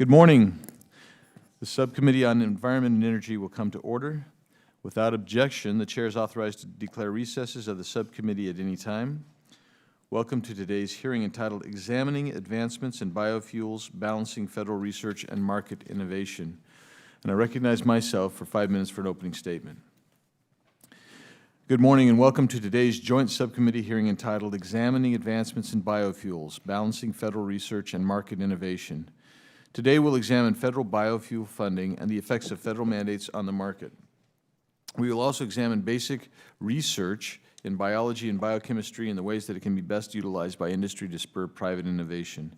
Good morning. The Subcommittee on Environment and Energy will come to order. Without objection, the Chair is authorized to declare recesses of the Subcommittee at any time. Welcome to today's hearing entitled Examining Advancements in Biofuels, Balancing Federal Research and Market Innovation. And I recognize myself for 5 minutes for an opening statement. Good morning and welcome to today's joint subcommittee hearing entitled Examining Advancements in Biofuels, Balancing Federal Research and Market Innovation. Today we'll examine federal biofuel funding and the effects of federal mandates on the market. We will also examine basic research in biology and biochemistry and the ways that it can be best utilized by industry to spur private innovation.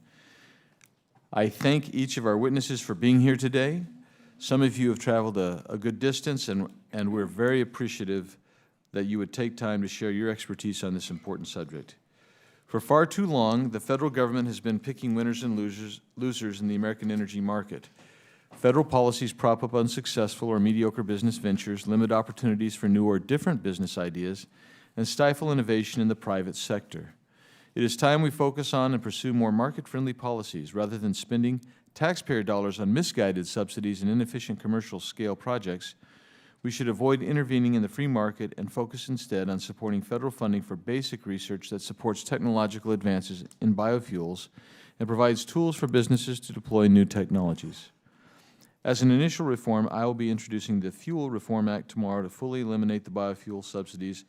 I thank each of our witnesses for being here today. Some of you have traveled a good distance, and we're very appreciative that you would take time to share your expertise on this important subject. For far too long, the federal government has been picking winners and losers in the American energy market. Federal policies prop up unsuccessful or mediocre business ventures, limit opportunities for new or different business ideas, and stifle innovation in the private sector. It is time we focus on and pursue more market-friendly policies rather than spending taxpayer dollars on misguided subsidies and inefficient commercial-scale projects. We should avoid intervening in the free market and focus instead on supporting federal funding for basic research that supports technological advances in biofuels and provides tools for businesses to deploy new technologies. As an initial reform, I will be introducing the Fuel Reform Act tomorrow to fully eliminate the biofuel subsidies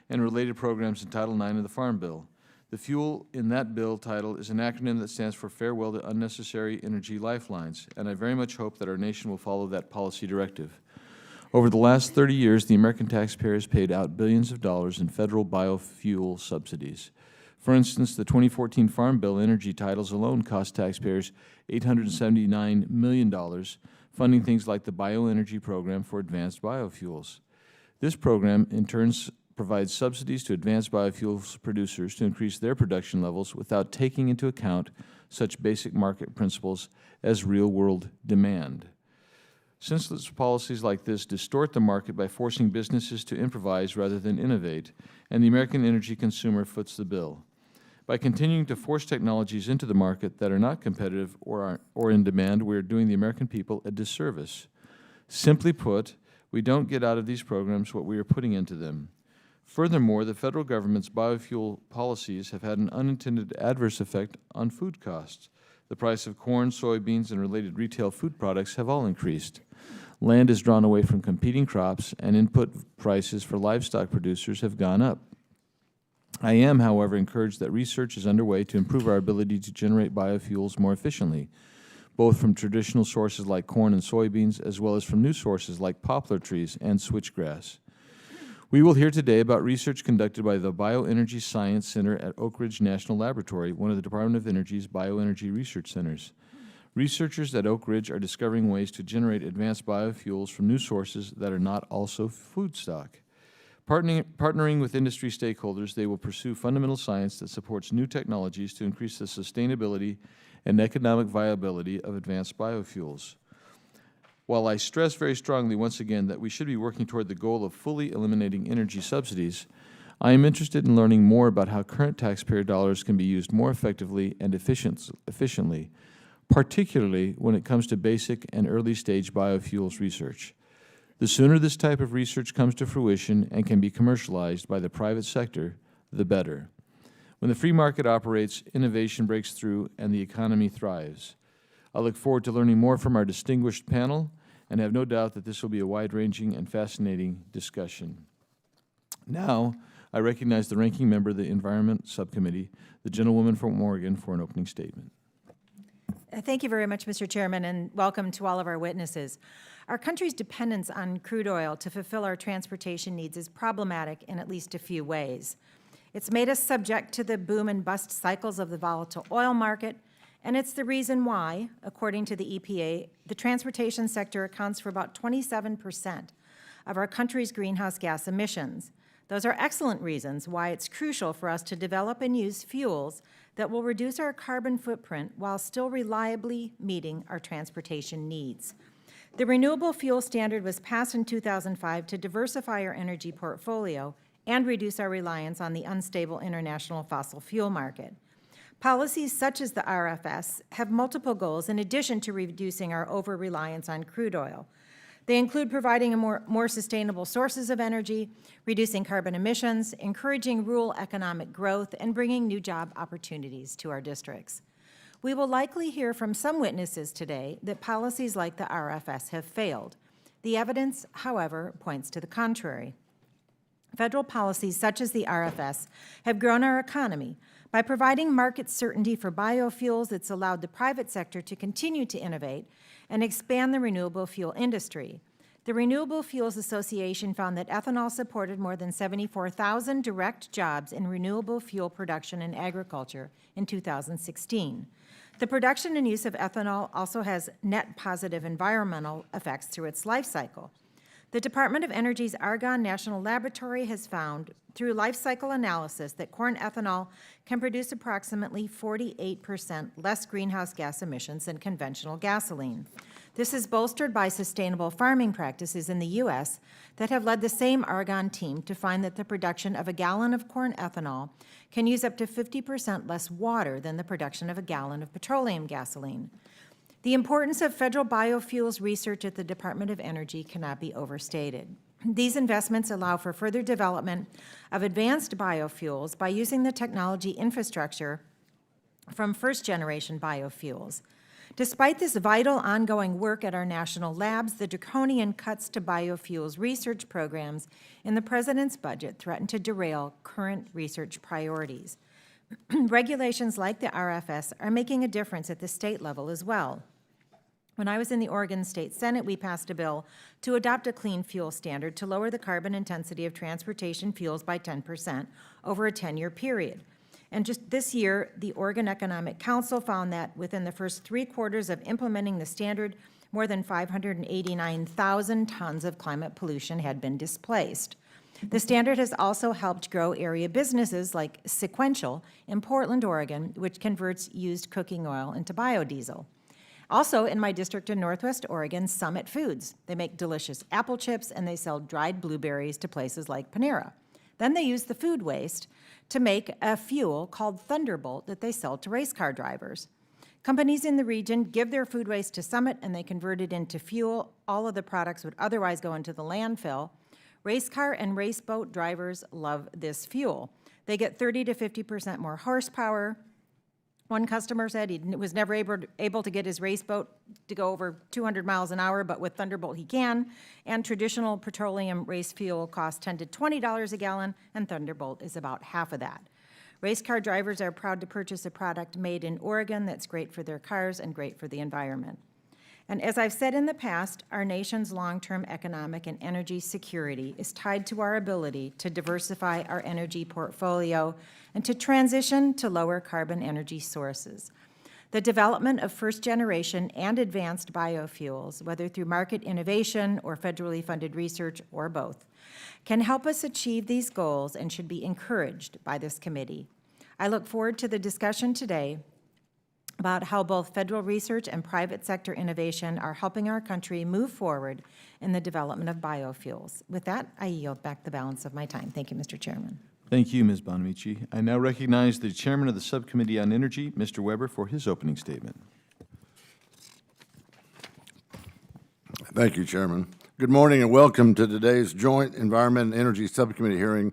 and related programs in Title IX of the Farm Bill. The fuel in that bill title is an acronym that stands for Farewell to Unnecessary Energy Lifelines, and I very much hope that our nation will follow that policy directive. Over the last 30 years, the American taxpayer has paid out billions of dollars in federal biofuel subsidies. For instance, the 2014 Farm Bill energy titles alone cost taxpayers $879 million, funding things like the BioEnergy program for advanced biofuels. This program, in turn, provides subsidies to advanced biofuels producers to increase their production levels without taking into account such basic market principles as real-world demand. Senseless policies like this distort the market by forcing businesses to improvise rather than innovate, and the American energy consumer foots the bill. By continuing to force technologies into the market that are not competitive or in demand, we are doing the American people a disservice. Simply put, we don't get out of these programs what we are putting into them. Furthermore, the federal government's biofuel policies have had an unintended adverse effect on food costs. The price of corn, soybeans, and related retail food products have all increased. Land is drawn away from competing crops, and input prices for livestock producers have gone up. I am, however, encouraged that research is underway to improve our ability to generate biofuels more efficiently, both from traditional sources like corn and soybeans, as well as from new sources like poplar trees and switchgrass. We will hear today about research conducted by the BioEnergy Science Center at Oak Ridge National Laboratory, one of the Department of Energy's bioenergy research centers. Researchers at Oak Ridge are discovering ways to generate advanced biofuels from new sources that are not also food stock. Partnering with industry stakeholders, they will pursue fundamental science that supports new technologies to increase the sustainability and economic viability of advanced biofuels. While I stress very strongly once again that we should be working toward the goal of fully eliminating energy subsidies, I am interested in learning more about how current taxpayer dollars can be used more effectively and efficiently, particularly when it comes to basic and early-stage biofuels research. The sooner this type of research comes to fruition and can be commercialized by the private sector, the better. When the free market operates, innovation breaks through and the economy thrives. I look forward to learning more from our distinguished panel and have no doubt that this will be a wide-ranging and fascinating discussion. Now, I recognize the ranking member of the Environment Subcommittee, the gentlewoman from Oregon, for an opening statement. Thank you very much, Mr. Chairman, and welcome to all of our witnesses. Our country's dependence on crude oil to fulfill our transportation needs is problematic in at least a few ways. It's made us subject to the boom and bust cycles of the volatile oil market, and it's the reason why, according to the EPA, the transportation sector accounts for about 27% of our country's greenhouse gas emissions. Those are excellent reasons why it's crucial for us to develop and use fuels that will reduce our carbon footprint while still reliably meeting our transportation needs. The Renewable Fuel Standard was passed in 2005 to diversify our energy portfolio and reduce our reliance on the unstable international fossil fuel market. Policies such as the RFS have multiple goals in addition to reducing our over-reliance on crude oil. They include providing more sustainable sources of energy, reducing carbon emissions, encouraging rural economic growth, and bringing new job opportunities to our districts. We will likely hear from some witnesses today that policies like the RFS have failed. The evidence, however, points to the contrary. Federal policies such as the RFS have grown our economy. By providing market certainty for biofuels, it's allowed the private sector to continue to innovate and expand the renewable fuel industry. The Renewable Fuels Association found that ethanol supported more than 74,000 direct jobs in renewable fuel production and agriculture in 2016. The production and use of ethanol also has net positive environmental effects through its life cycle. The Department of Energy's Argonne National Laboratory has found, through life cycle analysis, that corn ethanol can produce approximately 48% less greenhouse gas emissions than conventional gasoline. This is bolstered by sustainable farming practices in the U.S. that have led the same Argonne team to find that the production of a gallon of corn ethanol can use up to 50% less water than the production of a gallon of petroleum gasoline. The importance of federal biofuels research at the Department of Energy cannot be overstated. These investments allow for further development of advanced biofuels by using the technology infrastructure from first-generation biofuels. Despite this vital ongoing work at our national labs, the draconian cuts to biofuels research programs in the President's budget threaten to derail current research priorities. Regulations like the RFS are making a difference at the state level as well. When I was in the Oregon State Senate, we passed a bill to adopt a clean fuel standard to lower the carbon intensity of transportation fuels by 10% over a 10-year period. And just this year, the Oregon Economic Council found that within the first 3 quarters of implementing the standard, more than 589,000 tons of climate pollution had been displaced. The standard has also helped grow area businesses like Sequential in Portland, Oregon, which converts used cooking oil into biodiesel. Also, in my district in Northwest Oregon, Summit Foods. They make delicious apple chips, and they sell dried blueberries to places like Panera. Then they use the food waste to make a fuel called Thunderbolt that they sell to race car drivers. Companies in the region give their food waste to Summit, and they convert it into fuel. All of the products would otherwise go into the landfill. Race car and race boat drivers love this fuel. They get 30 to 50% more horsepower. One customer said he was never able to get his race boat to go over 200 miles an hour, but with Thunderbolt he can. And traditional petroleum race fuel costs $10 to $20 a gallon, and Thunderbolt is about half of that. Race car drivers are proud to purchase a product made in Oregon that's great for their cars and great for the environment. And as I've said in the past, our nation's long-term economic and energy security is tied to our ability to diversify our energy portfolio and to transition to lower carbon energy sources. The development of first-generation and advanced biofuels, whether through market innovation or federally funded research or both, can help us achieve these goals and should be encouraged by this committee. I look forward to the discussion today about how both federal research and private sector innovation are helping our country move forward in the development of biofuels. With that, I yield back the balance of my time. Thank you, Mr. Chairman. Thank you, Ms. Bonamici. I now recognize the Chairman of the Subcommittee on Energy, Mr. Weber, for his opening statement. Thank you, Chairman. Good morning and welcome to today's Joint Environment and Energy Subcommittee hearing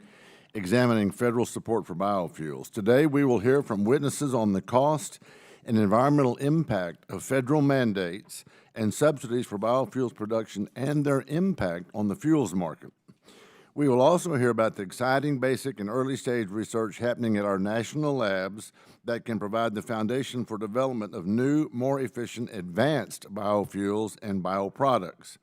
examining federal support for biofuels. Today, we will hear from witnesses on the cost and environmental impact of federal mandates and subsidies for biofuels production and their impact on the fuels market. We will also hear about the exciting basic and early stage research happening at our national labs that can provide the foundation for development of new, more efficient, advanced biofuels and bioproducts.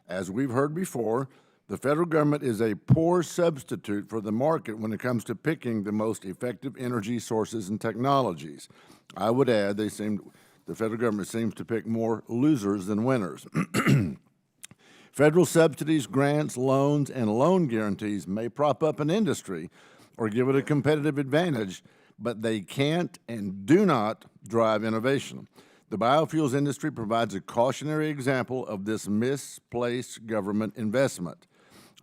As we've heard before, the federal government is a poor substitute for the market when it comes to picking the most effective energy sources and technologies. I would add, the federal government seems to pick more losers than winners. Federal subsidies, grants, loans, and loan guarantees may prop up an industry or give it a competitive advantage, but they can't and do not drive innovation. The biofuels industry provides a cautionary example of this misplaced government investment.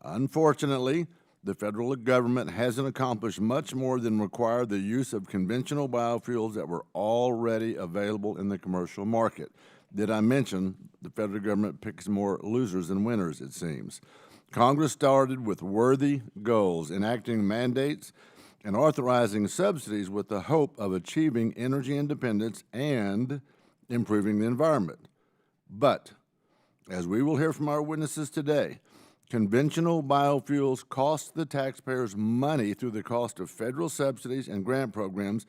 Unfortunately, the federal government hasn't accomplished much more than require the use of conventional biofuels that were already available in the commercial market. Did I mention the federal government picks more losers than winners, it seems? Congress started with worthy goals, enacting mandates and authorizing subsidies with the hope of achieving energy independence and improving the environment. But, as we will hear from our witnesses today, conventional biofuels cost the taxpayers money through the cost of federal subsidies and grant programs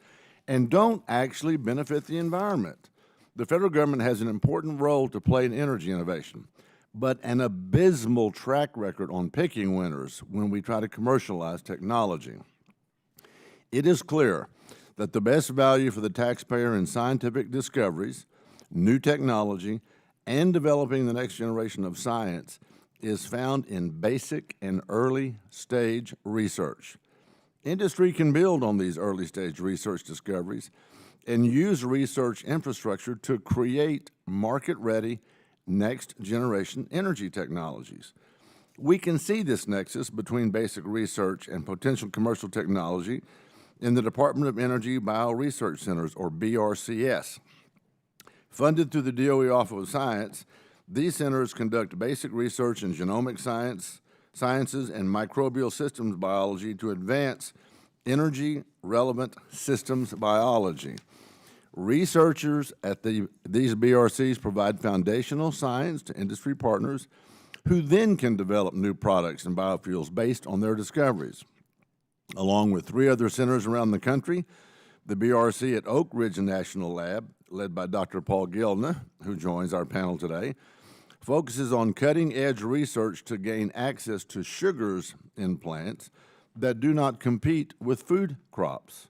and don't actually benefit the environment. The federal government has an important role to play in energy innovation, but an abysmal track record on picking winners when we try to commercialize technology. It is clear that the best value for the taxpayer in scientific discoveries, new technology, and developing the next generation of science is found in basic and early stage research. Industry can build on these early stage research discoveries and use research infrastructure to create market-ready next generation energy technologies. We can see this nexus between basic research and potential commercial technology in the Department of Energy Bio-Research Centers, or BRCS. Funded through the DOE Office of Science, these centers conduct basic research in genomic sciences and microbial systems biology to advance energy-relevant systems biology. Researchers at these BRCs provide foundational science to industry partners who then can develop new products and biofuels based on their discoveries. Along with 3 other centers around the country, the BRC at Oak Ridge National Lab, led by Dr. Paul Gilna, who joins our panel today, focuses on cutting-edge research to gain access to sugars in plants that do not compete with food crops.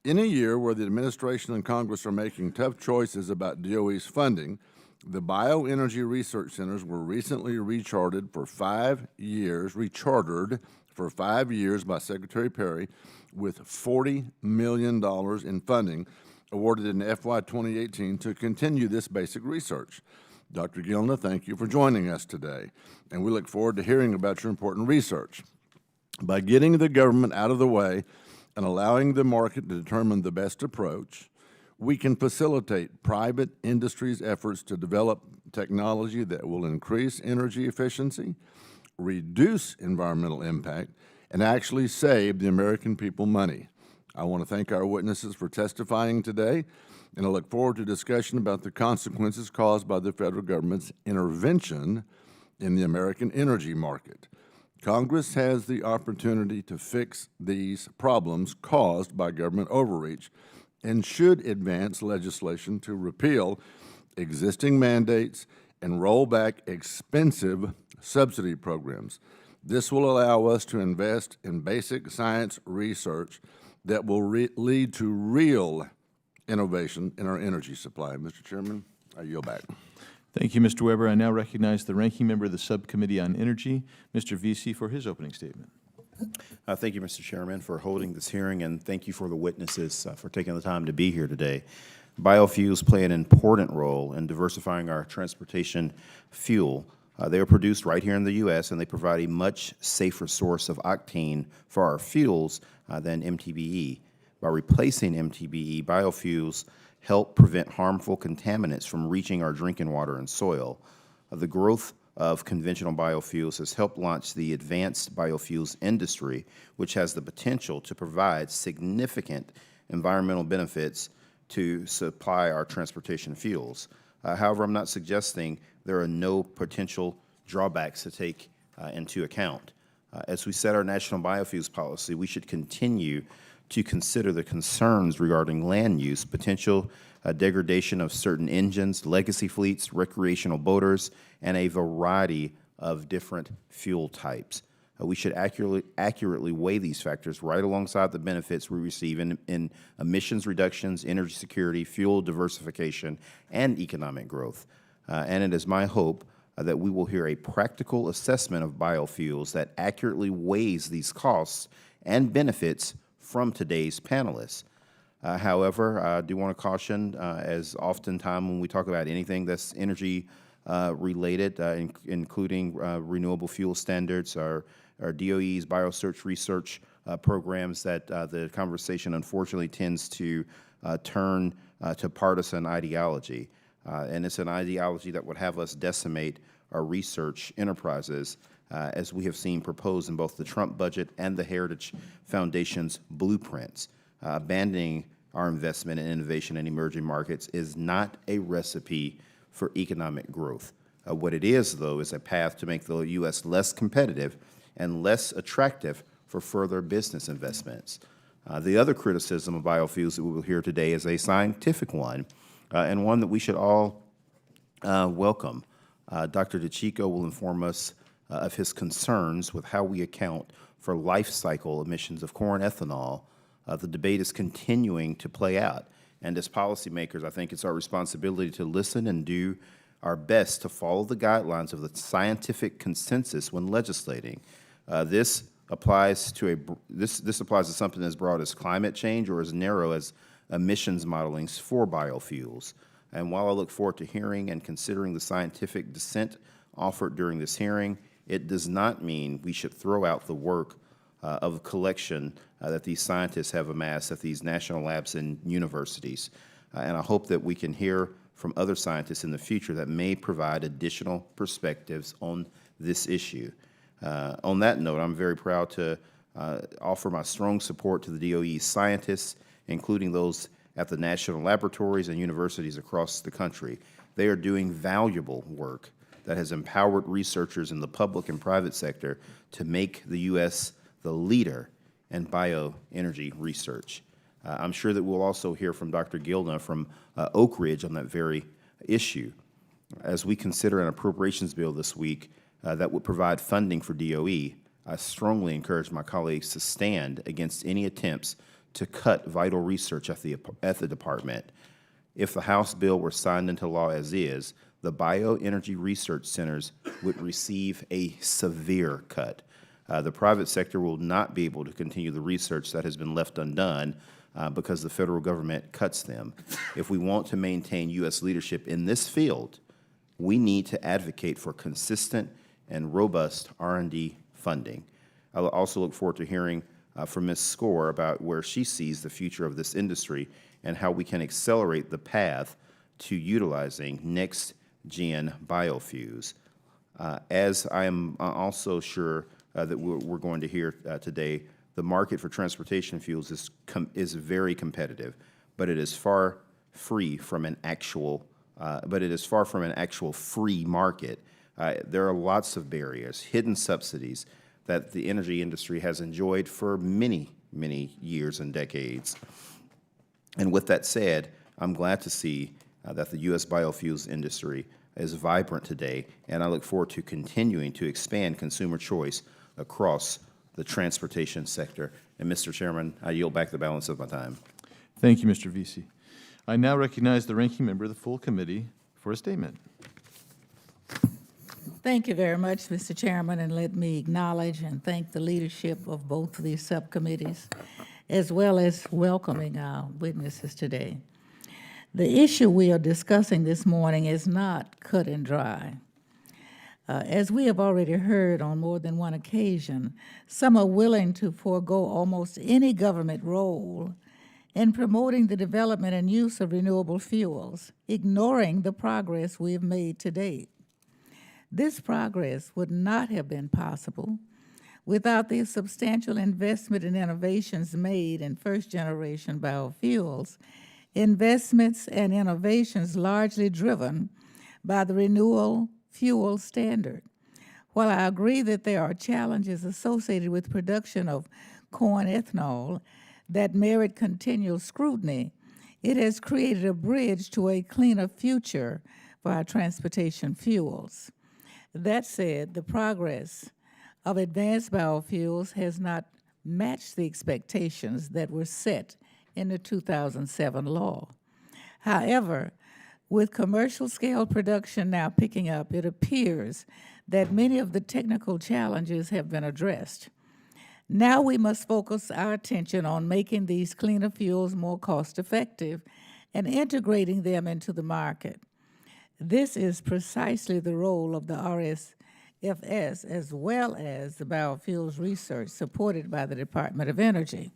In a year where the administration and Congress are making tough choices about DOE's funding, the BioEnergy Research Centers were recently rechartered for 5 years by Secretary Perry with $40 million in funding awarded in FY 2018 to continue this basic research. Dr. Gilna, thank you for joining us today, and we look forward to hearing about your important research. By getting the government out of the way and allowing the market to determine the best approach, we can facilitate private industry's efforts to develop technology that will increase energy efficiency, reduce environmental impact, and actually save the American people money. I want to thank our witnesses for testifying today, and I look forward to discussion about the consequences caused by the federal government's intervention in the American energy market. Congress has the opportunity to fix these problems caused by government overreach and should advance legislation to repeal existing mandates and roll back expensive subsidy programs. This will allow us to invest in basic science research that will lead to real innovation in our energy supply. Mr. Chairman, I yield back. Thank you, Mr. Weber. I now recognize the ranking member of the Subcommittee on Energy, Mr. Vesey, for his opening statement. Thank you, Mr. Chairman, for holding this hearing, and thank you for the witnesses for taking the time to be here today. Biofuels play an important role in diversifying our transportation fuel. They are produced right here in the U.S., and they provide a much safer source of octane for our fuels than MTBE. By replacing MTBE, biofuels help prevent harmful contaminants from reaching our drinking water and soil. The growth of conventional biofuels has helped launch the advanced biofuels industry, which has the potential to provide significant environmental benefits to supply our transportation fuels. However, I'm not suggesting there are no potential drawbacks to take into account. As we set our national biofuels policy, we should continue to consider the concerns regarding land use, potential degradation of certain engines, legacy fleets, recreational boaters, and a variety of different fuel types. We should accurately weigh these factors right alongside the benefits we receive in emissions reductions, energy security, fuel diversification, and economic growth. And it is my hope that we will hear a practical assessment of biofuels that accurately weighs these costs and benefits from today's panelists. However, I do want to caution, as oftentimes when we talk about anything that's energy related, including renewable fuel standards or or DOE's biosearch research programs that the conversation unfortunately tends to turn to partisan ideology. And it's an ideology that would have us decimate our research enterprises, as we have seen proposed in both the Trump budget and the Heritage Foundation's blueprints. Abandoning our investment in innovation in emerging markets is not a recipe for economic growth. What it is, though, is a path to make the U.S. less competitive and less attractive for further business investments. The other criticism of biofuels that we will hear today is a scientific one, and one that we should all welcome. Dr. DeCicco will inform us of his concerns with how we account for life cycle emissions of corn ethanol. The debate is continuing to play out, and as policymakers, I think it's our responsibility to listen and do our best to follow the guidelines of the scientific consensus when legislating. This applies to something as broad as climate change or as narrow as emissions modelings for biofuels. And while I look forward to hearing and considering the scientific dissent offered during this hearing, it does not mean we should throw out the work of collection that these scientists have amassed at these national labs and universities. And I hope that we can hear from other scientists in the future that may provide additional perspectives on this issue. On that note, I'm very proud to offer my strong support to the DOE's scientists, including those at the national laboratories and universities across the country. They are doing valuable work that has empowered researchers in the public and private sector to make the U.S. the leader in bioenergy research. I'm sure that we'll also hear from Dr. Gilna from Oak Ridge on that very issue. As we consider an appropriations bill this week that would provide funding for DOE, I strongly encourage my colleagues to stand against any attempts to cut vital research at the department. If the House bill were signed into law as is, the bioenergy research centers would receive a severe cut. The private sector will not be able to continue the research that has been left undone because the federal government cuts them. If we want to maintain U.S. leadership in this field, we need to advocate for consistent and robust R&D funding. I also look forward to hearing from Ms. Skor about where she sees the future of this industry and how we can accelerate the path to utilizing next-gen biofuels. As I am also sure that we're going to hear today, the market for transportation fuels is very competitive, but it is far from an actual free market. There are lots of barriers, hidden subsidies that the energy industry has enjoyed for many, many years and decades. And with that said, I'm glad to see that the U.S. biofuels industry is vibrant today, and I look forward to continuing to expand consumer choice across the transportation sector. And Mr. Chairman, I yield back the balance of my time. Thank you, Mr. Vesey. I now recognize the ranking member of the full committee for a statement. Thank you very much, Mr. Chairman, and let me acknowledge and thank the leadership of both of these subcommittees, as well as welcoming our witnesses today. The issue we are discussing this morning is not cut and dry. As we have already heard on more than one occasion, some are willing to forego almost any government role in promoting the development and use of renewable fuels, ignoring the progress we have made to date. This progress would not have been possible without the substantial investment in innovations made in first-generation biofuels, investments and innovations largely driven by the renewable fuel standard. While I agree that there are challenges associated with production of corn ethanol that merit continual scrutiny, it has created a bridge to a cleaner future for our transportation fuels. That said, the progress of advanced biofuels has not matched the expectations that were set in the 2007 law. However, with commercial scale production now picking up, it appears that many of the technical challenges have been addressed. Now we must focus our attention on making these cleaner fuels more cost-effective and integrating them into the market. This is precisely the role of the BioFS, as well as the biofuels research supported by the Department of Energy.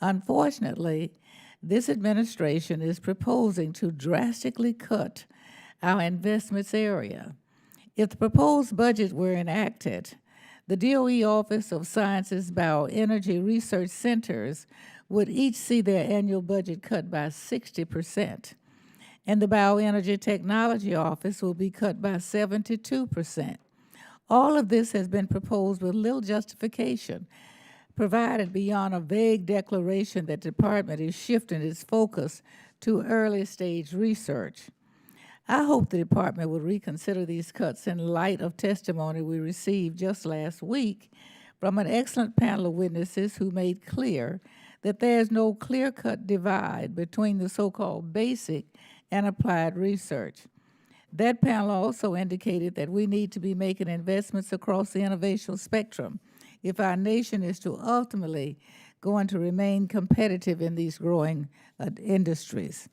Unfortunately, this administration is proposing to drastically cut our investments area. If the proposed budget were enacted, the DOE Office of Sciences BioEnergy Research Centers would each see their annual budget cut by 60%, and the Bioenergy Technology Office will be cut by 72%. All of this has been proposed with little justification, provided beyond a vague declaration that the department is shifting its focus to early stage research. I hope the department will reconsider these cuts in light of testimony we received just last week from an excellent panel of witnesses who made clear that there is no clear-cut divide between the so-called basic and applied research. That panel also indicated that we need to be making investments across the innovation spectrum if our nation is to ultimately going to remain competitive in these growing industries.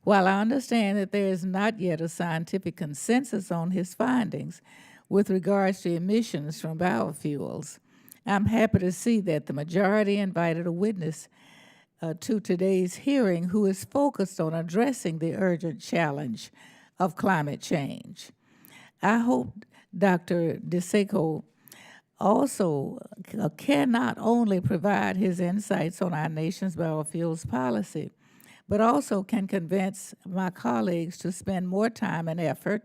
While I understand that there is not yet a scientific consensus on his findings with regards to emissions from biofuels, I'm happy to see that the majority invited a witness to today's hearing who is focused on addressing the urgent challenge of climate change. I hope Dr. DeCicco also can not only provide his insights on our nation's biofuels policy, but also can convince my colleagues to spend more time and effort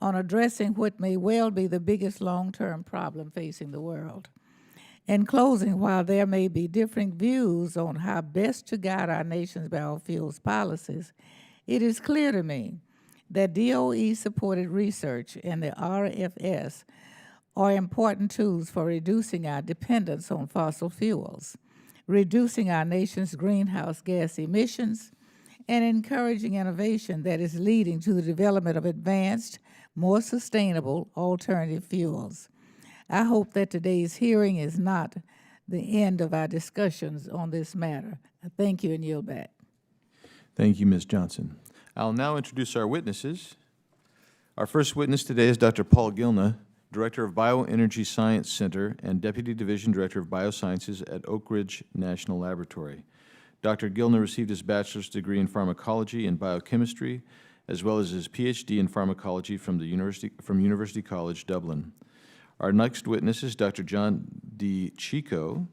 on addressing what may well be the biggest long-term problem facing the world. In closing, while there may be differing views on how best to guide our nation's biofuels policies, it is clear to me that DOE-supported research and the RFS are important tools for reducing our dependence on fossil fuels, reducing our nation's greenhouse gas emissions, and encouraging innovation that is leading to the development of advanced, more sustainable alternative fuels. I hope that today's hearing is not the end of our discussions on this matter. I thank you and yield back. Thank you, Ms. Johnson. I'll now introduce our witnesses. Our first witness today is Dr. Paul Gilna, Director of Bioenergy Science Center and Deputy Division Director of Biosciences at Oak Ridge National Laboratory. Dr. Gilna received his bachelor's degree in pharmacology and biochemistry, as well as his PhD in pharmacology from University College Dublin. Our next witness is Dr. John DeCicco,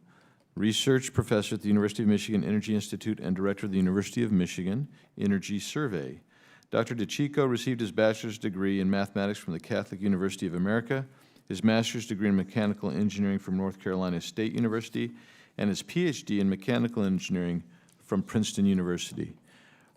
Research Professor at the University of Michigan Energy Institute and Director of the University of Michigan Energy Survey. Dr. DeCicco received his bachelor's degree in mathematics from the Catholic University of America, his master's degree in mechanical engineering from North Carolina State University, and his PhD in mechanical engineering from Princeton University.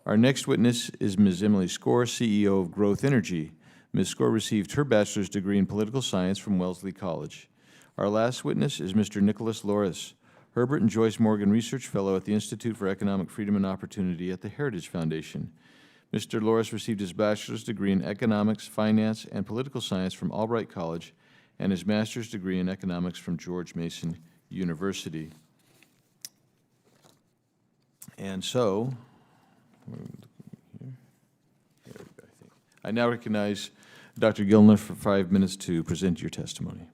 Our next witness is Ms. Emily Skor, CEO of Growth Energy. Ms. Skor received her bachelor's degree in political science from Wellesley College. Our last witness is Mr. Nicholas Loris, Herbert and Joyce Morgan Research Fellow at the Institute for Economic Freedom and Opportunity at the Heritage Foundation. Mr. Loris received his bachelor's degree in economics, finance, and political science from Albright College and his master's degree in economics from George Mason University. And so, I now recognize Dr. Gilna for 5 minutes to present your testimony.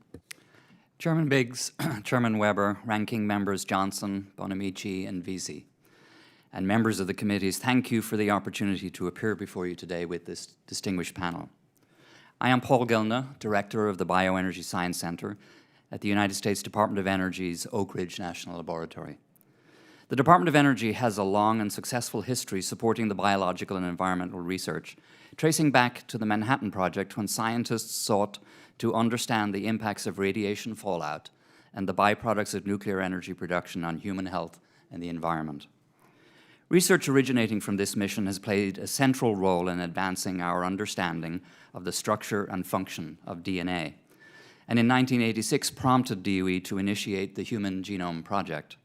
Chairman Biggs, Chairman Weber, Ranking Members Johnson, Bonamici, and Vesey, and members of the committees, thank you for the opportunity to appear before you today with this distinguished panel. I am Paul Gilna, Director of the Bioenergy Science Center at the United States Department of Energy's Oak Ridge National Laboratory. The Department of Energy has a long and successful history supporting the biological and environmental research, tracing back to the Manhattan Project when scientists sought to understand the impacts of radiation fallout and the byproducts of nuclear energy production on human health and the environment. Research originating from this mission has played a central role in advancing our understanding of the structure and function of DNA, and in 1986 prompted DOE to initiate the Human Genome Project,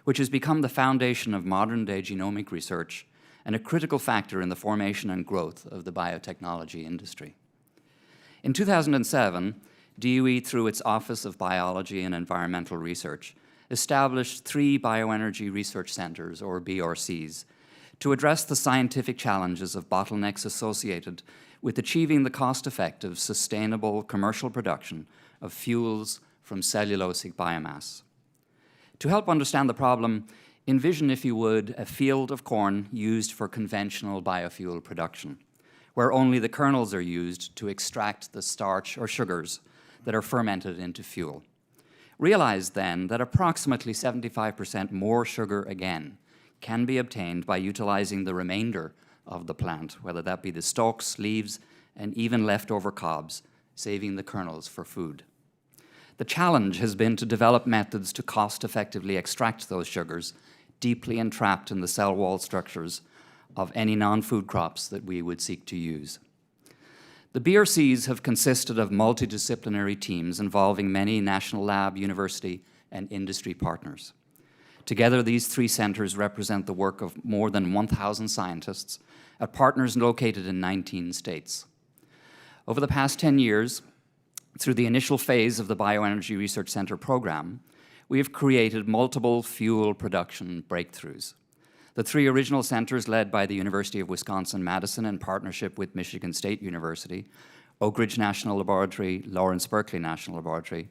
which has become the foundation of modern-day genomic research and a critical factor in the formation and growth of the biotechnology industry. In 2007, DOE, through its Office of Biology and Environmental Research, established 3 bioenergy research centers, or BRCs, to address the scientific challenges of bottlenecks associated with achieving the cost-effective, sustainable commercial production of fuels from cellulosic biomass. To help understand the problem, envision, if you would, a field of corn used for conventional biofuel production, where only the kernels are used to extract the starch or sugars that are fermented into fuel. Realize then that approximately 75% more sugar again can be obtained by utilizing the remainder of the plant, whether that be the stalks, leaves, and even leftover cobs, saving the kernels for food. The challenge has been to develop methods to cost-effectively extract those sugars deeply entrapped in the cell wall structures of any non-food crops that we would seek to use. The BRCs have consisted of multidisciplinary teams involving many national lab, university, and industry partners. Together, these three centers represent the work of more than 1,000 scientists at partners located in 19 states. Over the past 10 years, through the initial phase of the BioEnergy Research Center program, we have created multiple fuel production breakthroughs. The three original centers, led by the University of Wisconsin-Madison in partnership with Michigan State University, Oak Ridge National Laboratory, Lawrence Berkeley National Laboratory,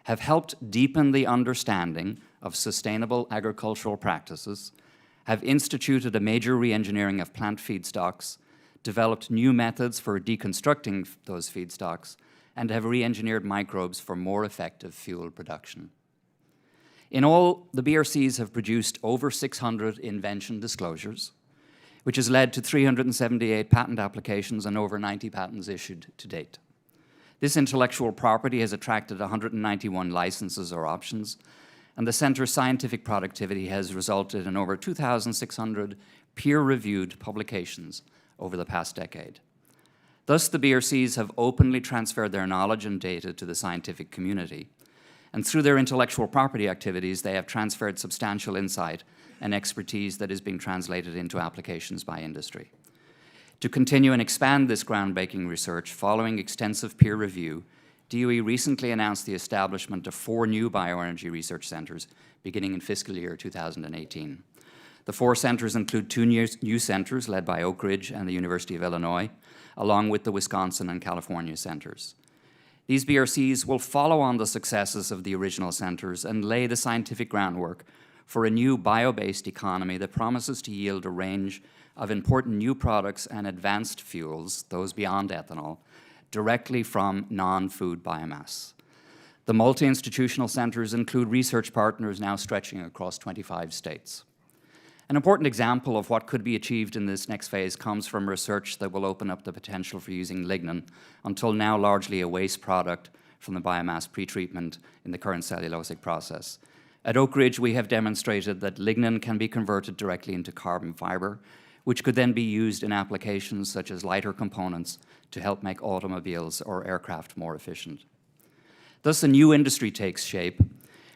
have helped deepen the understanding of sustainable agricultural practices, have instituted a major re-engineering of plant feedstocks, developed new methods for deconstructing those feedstocks, and have re-engineered microbes for more effective fuel production. In all, the BRCs have produced over 600 invention disclosures, which has led to 378 patent applications and over 90 patents issued to date. This intellectual property has attracted 191 licenses or options, and the center's scientific productivity has resulted in over 2,600 peer-reviewed publications over the past decade. Thus, the BRCs have openly transferred their knowledge and data to the scientific community, and through their intellectual property activities, they have transferred substantial insight and expertise that is being translated into applications by industry. To continue and expand this groundbreaking research, following extensive peer review, DOE recently announced the establishment of 4 new bioenergy research centers beginning in fiscal year 2018. The 4 centers include 2 new centers led by Oak Ridge and the University of Illinois, along with the Wisconsin and California centers. These BRCs will follow on the successes of the original centers and lay the scientific groundwork for a new bio-based economy that promises to yield a range of important new products and advanced fuels, those beyond ethanol, directly from non-food biomass. The multi-institutional centers include research partners now stretching across 25 states. An important example of what could be achieved in this next phase comes from research that will open up the potential for using lignin, until now largely a waste product from the biomass pretreatment in the current cellulosic process. At Oak Ridge, we have demonstrated that lignin can be converted directly into carbon fiber, which could then be used in applications such as lighter components to help make automobiles or aircraft more efficient. Thus, a new industry takes shape,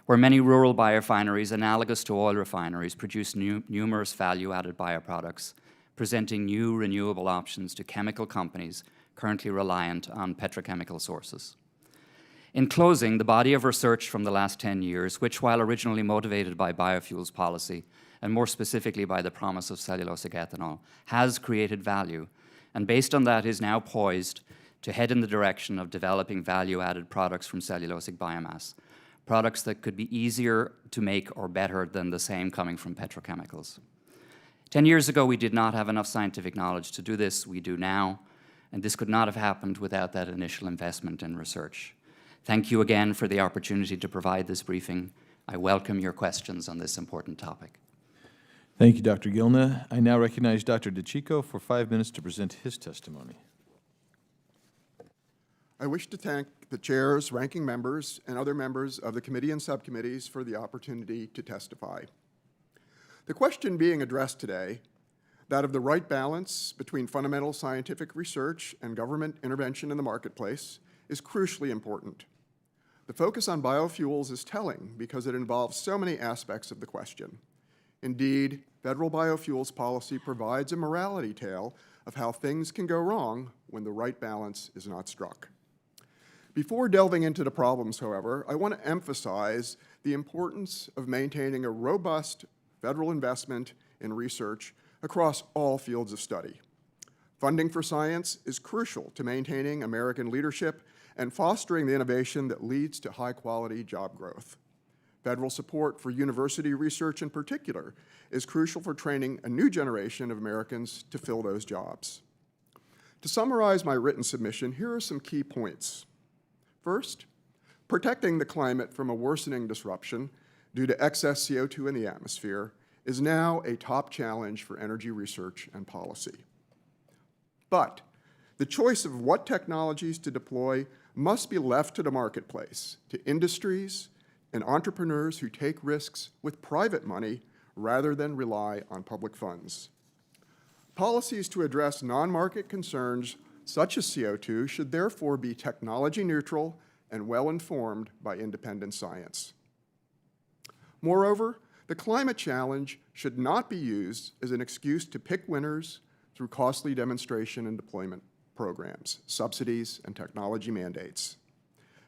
where many rural biorefineries analogous to oil refineries produce numerous value-added bioproducts, presenting new renewable options to chemical companies currently reliant on petrochemical sources. In closing, the body of research from the last 10 years, which while originally motivated by biofuels policy, and more specifically by the promise of cellulosic ethanol, has created value, and based on that is now poised to head in the direction of developing value-added products from cellulosic biomass, products that could be easier to make or better than the same coming from petrochemicals. 10 years ago, we did not have enough scientific knowledge to do this. We do now, and this could not have happened without that initial investment in research. Thank you again for the opportunity to provide this briefing. I welcome your questions on this important topic. Thank you, Dr. Gilna. I now recognize Dr. DeCicco for 5 minutes to present his testimony. I wish to thank the chairs, ranking members, and other members of the committee and subcommittees for the opportunity to testify. The question being addressed today, that of the right balance between fundamental scientific research and government intervention in the marketplace, is crucially important. The focus on biofuels is telling because it involves so many aspects of the question. Indeed, federal biofuels policy provides a morality tale of how things can go wrong when the right balance is not struck. Before delving into the problems, however, I want to emphasize the importance of maintaining a robust federal investment in research across all fields of study. Funding for science is crucial to maintaining American leadership and fostering the innovation that leads to high-quality job growth. Federal support for university research in particular is crucial for training a new generation of Americans to fill those jobs. To summarize my written submission, here are some key points. First, protecting the climate from a worsening disruption due to excess CO2 in the atmosphere is now a top challenge for energy research and policy. But the choice of what technologies to deploy must be left to the marketplace, to industries and entrepreneurs who take risks with private money rather than rely on public funds. Policies to address non-market concerns such as CO2 should therefore be technology neutral and well-informed by independent science. Moreover, the climate challenge should not be used as an excuse to pick winners through costly demonstration and deployment programs, subsidies, and technology mandates.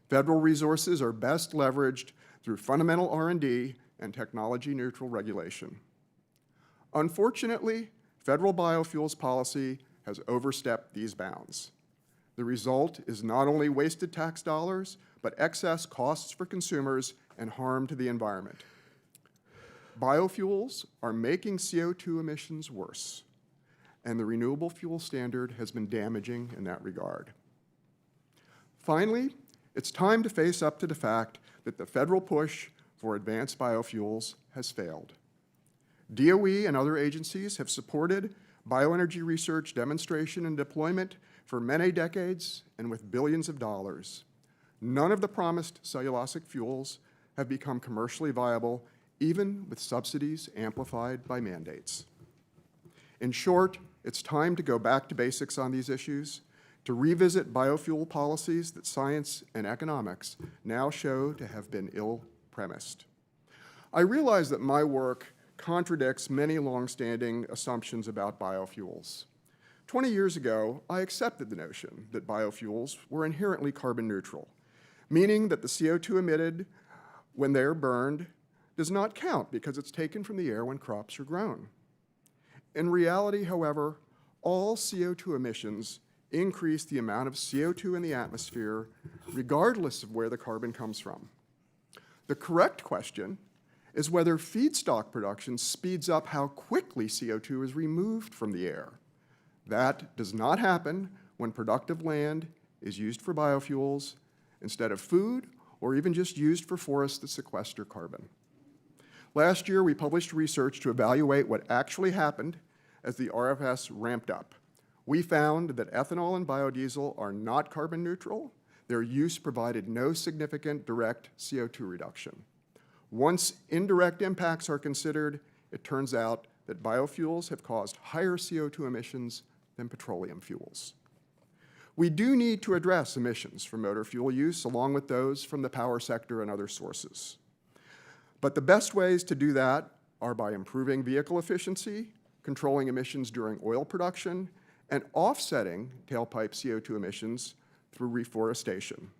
Federal resources are best leveraged through fundamental R&D and technology-neutral regulation. Unfortunately, federal biofuels policy has overstepped these bounds. The result is not only wasted tax dollars, but excess costs for consumers and harm to the environment. Biofuels are making CO2 emissions worse, and the renewable fuel standard has been damaging in that regard. Finally, it's time to face up to the fact that the federal push for advanced biofuels has failed. DOE and other agencies have supported bioenergy research, demonstration, and deployment for many decades and with billions of dollars. None of the promised cellulosic fuels have become commercially viable, even with subsidies amplified by mandates. In short, it's time to go back to basics on these issues, to revisit biofuel policies that science and economics now show to have been ill-premised. I realize that my work contradicts many long-standing assumptions about biofuels. 20 years ago, I accepted the notion that biofuels were inherently carbon neutral, meaning that the CO2 emitted when they're burned does not count because it's taken from the air when crops are grown. In reality, however, all CO2 emissions increase the amount of CO2 in the atmosphere regardless of where the carbon comes from. The correct question is whether feedstock production speeds up how quickly CO2 is removed from the air. That does not happen when productive land is used for biofuels instead of food or even just used for forests that sequester carbon. Last year, we published research to evaluate what actually happened as the RFS ramped up. We found that ethanol and biodiesel are not carbon neutral. Their use provided no significant direct CO2 reduction. Once indirect impacts are considered, it turns out that biofuels have caused higher CO2 emissions than petroleum fuels. We do need to address emissions from motor fuel use along with those from the power sector and other sources. But the best ways to do that are by improving vehicle efficiency, controlling emissions during oil production, and offsetting tailpipe CO2 emissions through reforestation.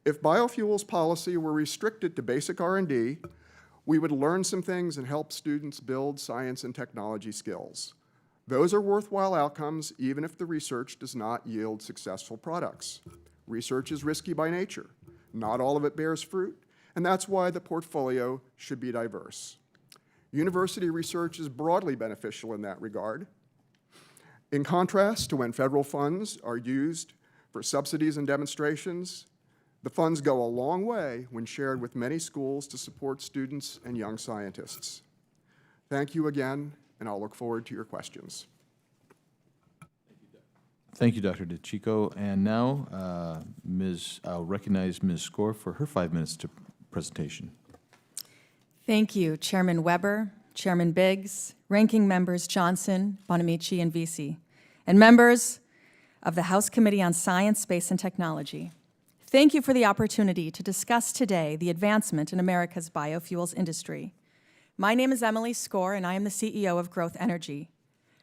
If biofuels policy were restricted to basic R&D, we would learn some things and help students build science and technology skills. Those are worthwhile outcomes even if the research does not yield successful products. Research is risky by nature. Not all of it bears fruit, and that's why the portfolio should be diverse. University research is broadly beneficial in that regard. In contrast to when federal funds are used for subsidies and demonstrations, the funds go a long way when shared with many schools to support students and young scientists. Thank you again, and I'll look forward to your questions. Thank you, Dr. DeCicco. And now, I'll recognize Ms. Skor for her 5 minutes to presentation. Thank you, Chairman Weber, Chairman Biggs, Ranking Members Johnson, Bonamici, and Vesey, and members of the House Committee on Science, Space, and Technology. Thank you for the opportunity to discuss today the advancement in America's biofuels industry. My name is Emily Skor, and I am the CEO of Growth Energy.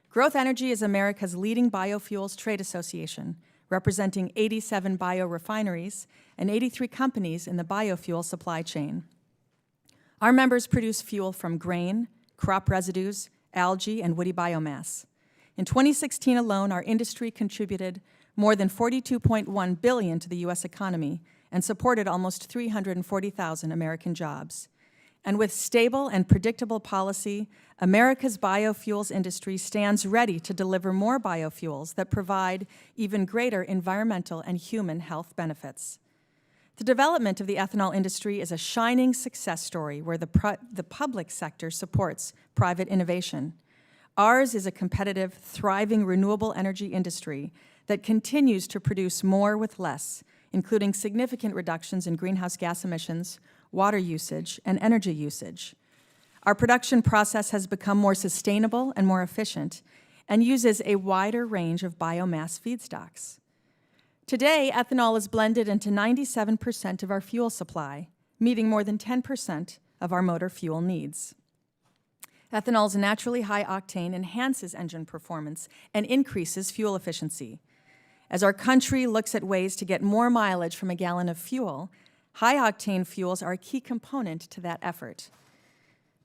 Growth Energy is America's leading biofuels trade association, representing 87 biorefineries and 83 companies in the biofuel supply chain. Our members produce fuel from grain, crop residues, algae, and woody biomass. In 2016 alone, our industry contributed more than $42.1 billion to the U.S. economy and supported almost 340,000 American jobs. And with stable and predictable policy, America's biofuels industry stands ready to deliver more biofuels that provide even greater environmental and human health benefits. The development of the ethanol industry is a shining success story where the public sector supports private innovation. Ours is a competitive, thriving renewable energy industry that continues to produce more with less, including significant reductions in greenhouse gas emissions, water usage, and energy usage. Our production process has become more sustainable and more efficient and uses a wider range of biomass feedstocks. Today, ethanol is blended into 97% of our fuel supply, meeting more than 10% of our motor fuel needs. Ethanol's naturally high octane enhances engine performance and increases fuel efficiency. As our country looks at ways to get more mileage from a gallon of fuel, high-octane fuels are a key component to that effort.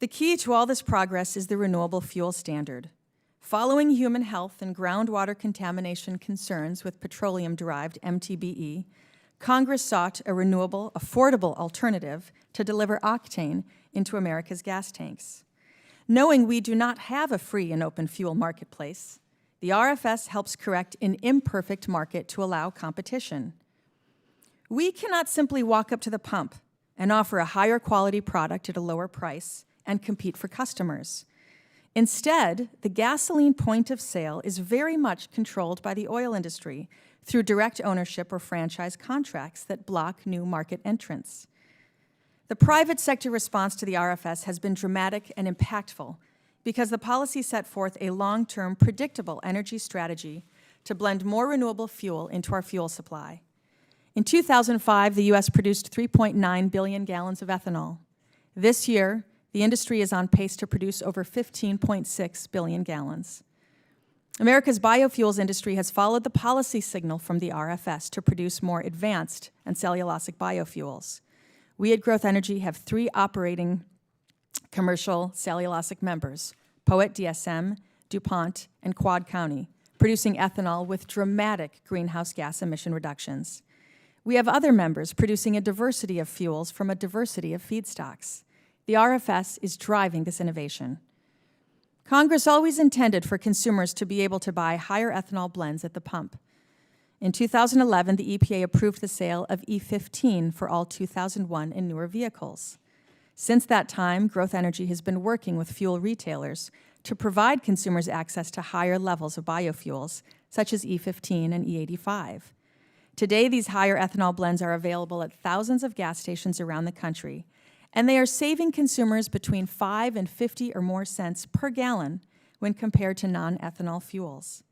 The key to all this progress is the Renewable Fuel Standard. Following human health and groundwater contamination concerns with petroleum-derived MTBE, Congress sought a renewable, affordable alternative to deliver octane into America's gas tanks. Knowing we do not have a free and open fuel marketplace, the RFS helps correct an imperfect market to allow competition. We cannot simply walk up to the pump and offer a higher quality product at a lower price and compete for customers. Instead, the gasoline point of sale is very much controlled by the oil industry through direct ownership or franchise contracts that block new market entrants. The private sector response to the RFS has been dramatic and impactful because the policy set forth a long-term, predictable energy strategy to blend more renewable fuel into our fuel supply. In 2005, the U.S. produced 3.9 billion gallons of ethanol. This year, the industry is on pace to produce over 15.6 billion gallons. America's biofuels industry has followed the policy signal from the RFS to produce more advanced and cellulosic biofuels. We at Growth Energy have 3 operating commercial cellulosic members, Poet, DSM, DuPont, and Quad County, producing ethanol with dramatic greenhouse gas emission reductions. We have other members producing a diversity of fuels from a diversity of feedstocks. The RFS is driving this innovation. Congress always intended for consumers to be able to buy higher ethanol blends at the pump. In 2011, the EPA approved the sale of E15 for all 2001 and newer vehicles. Since that time, Growth Energy has been working with fuel retailers to provide consumers access to higher levels of biofuels, such as E15 and E85. Today, these higher ethanol blends are available at thousands of gas stations around the country, and they are saving consumers between 5 and 50 or more cents per gallon when compared to non-ethanol fuels.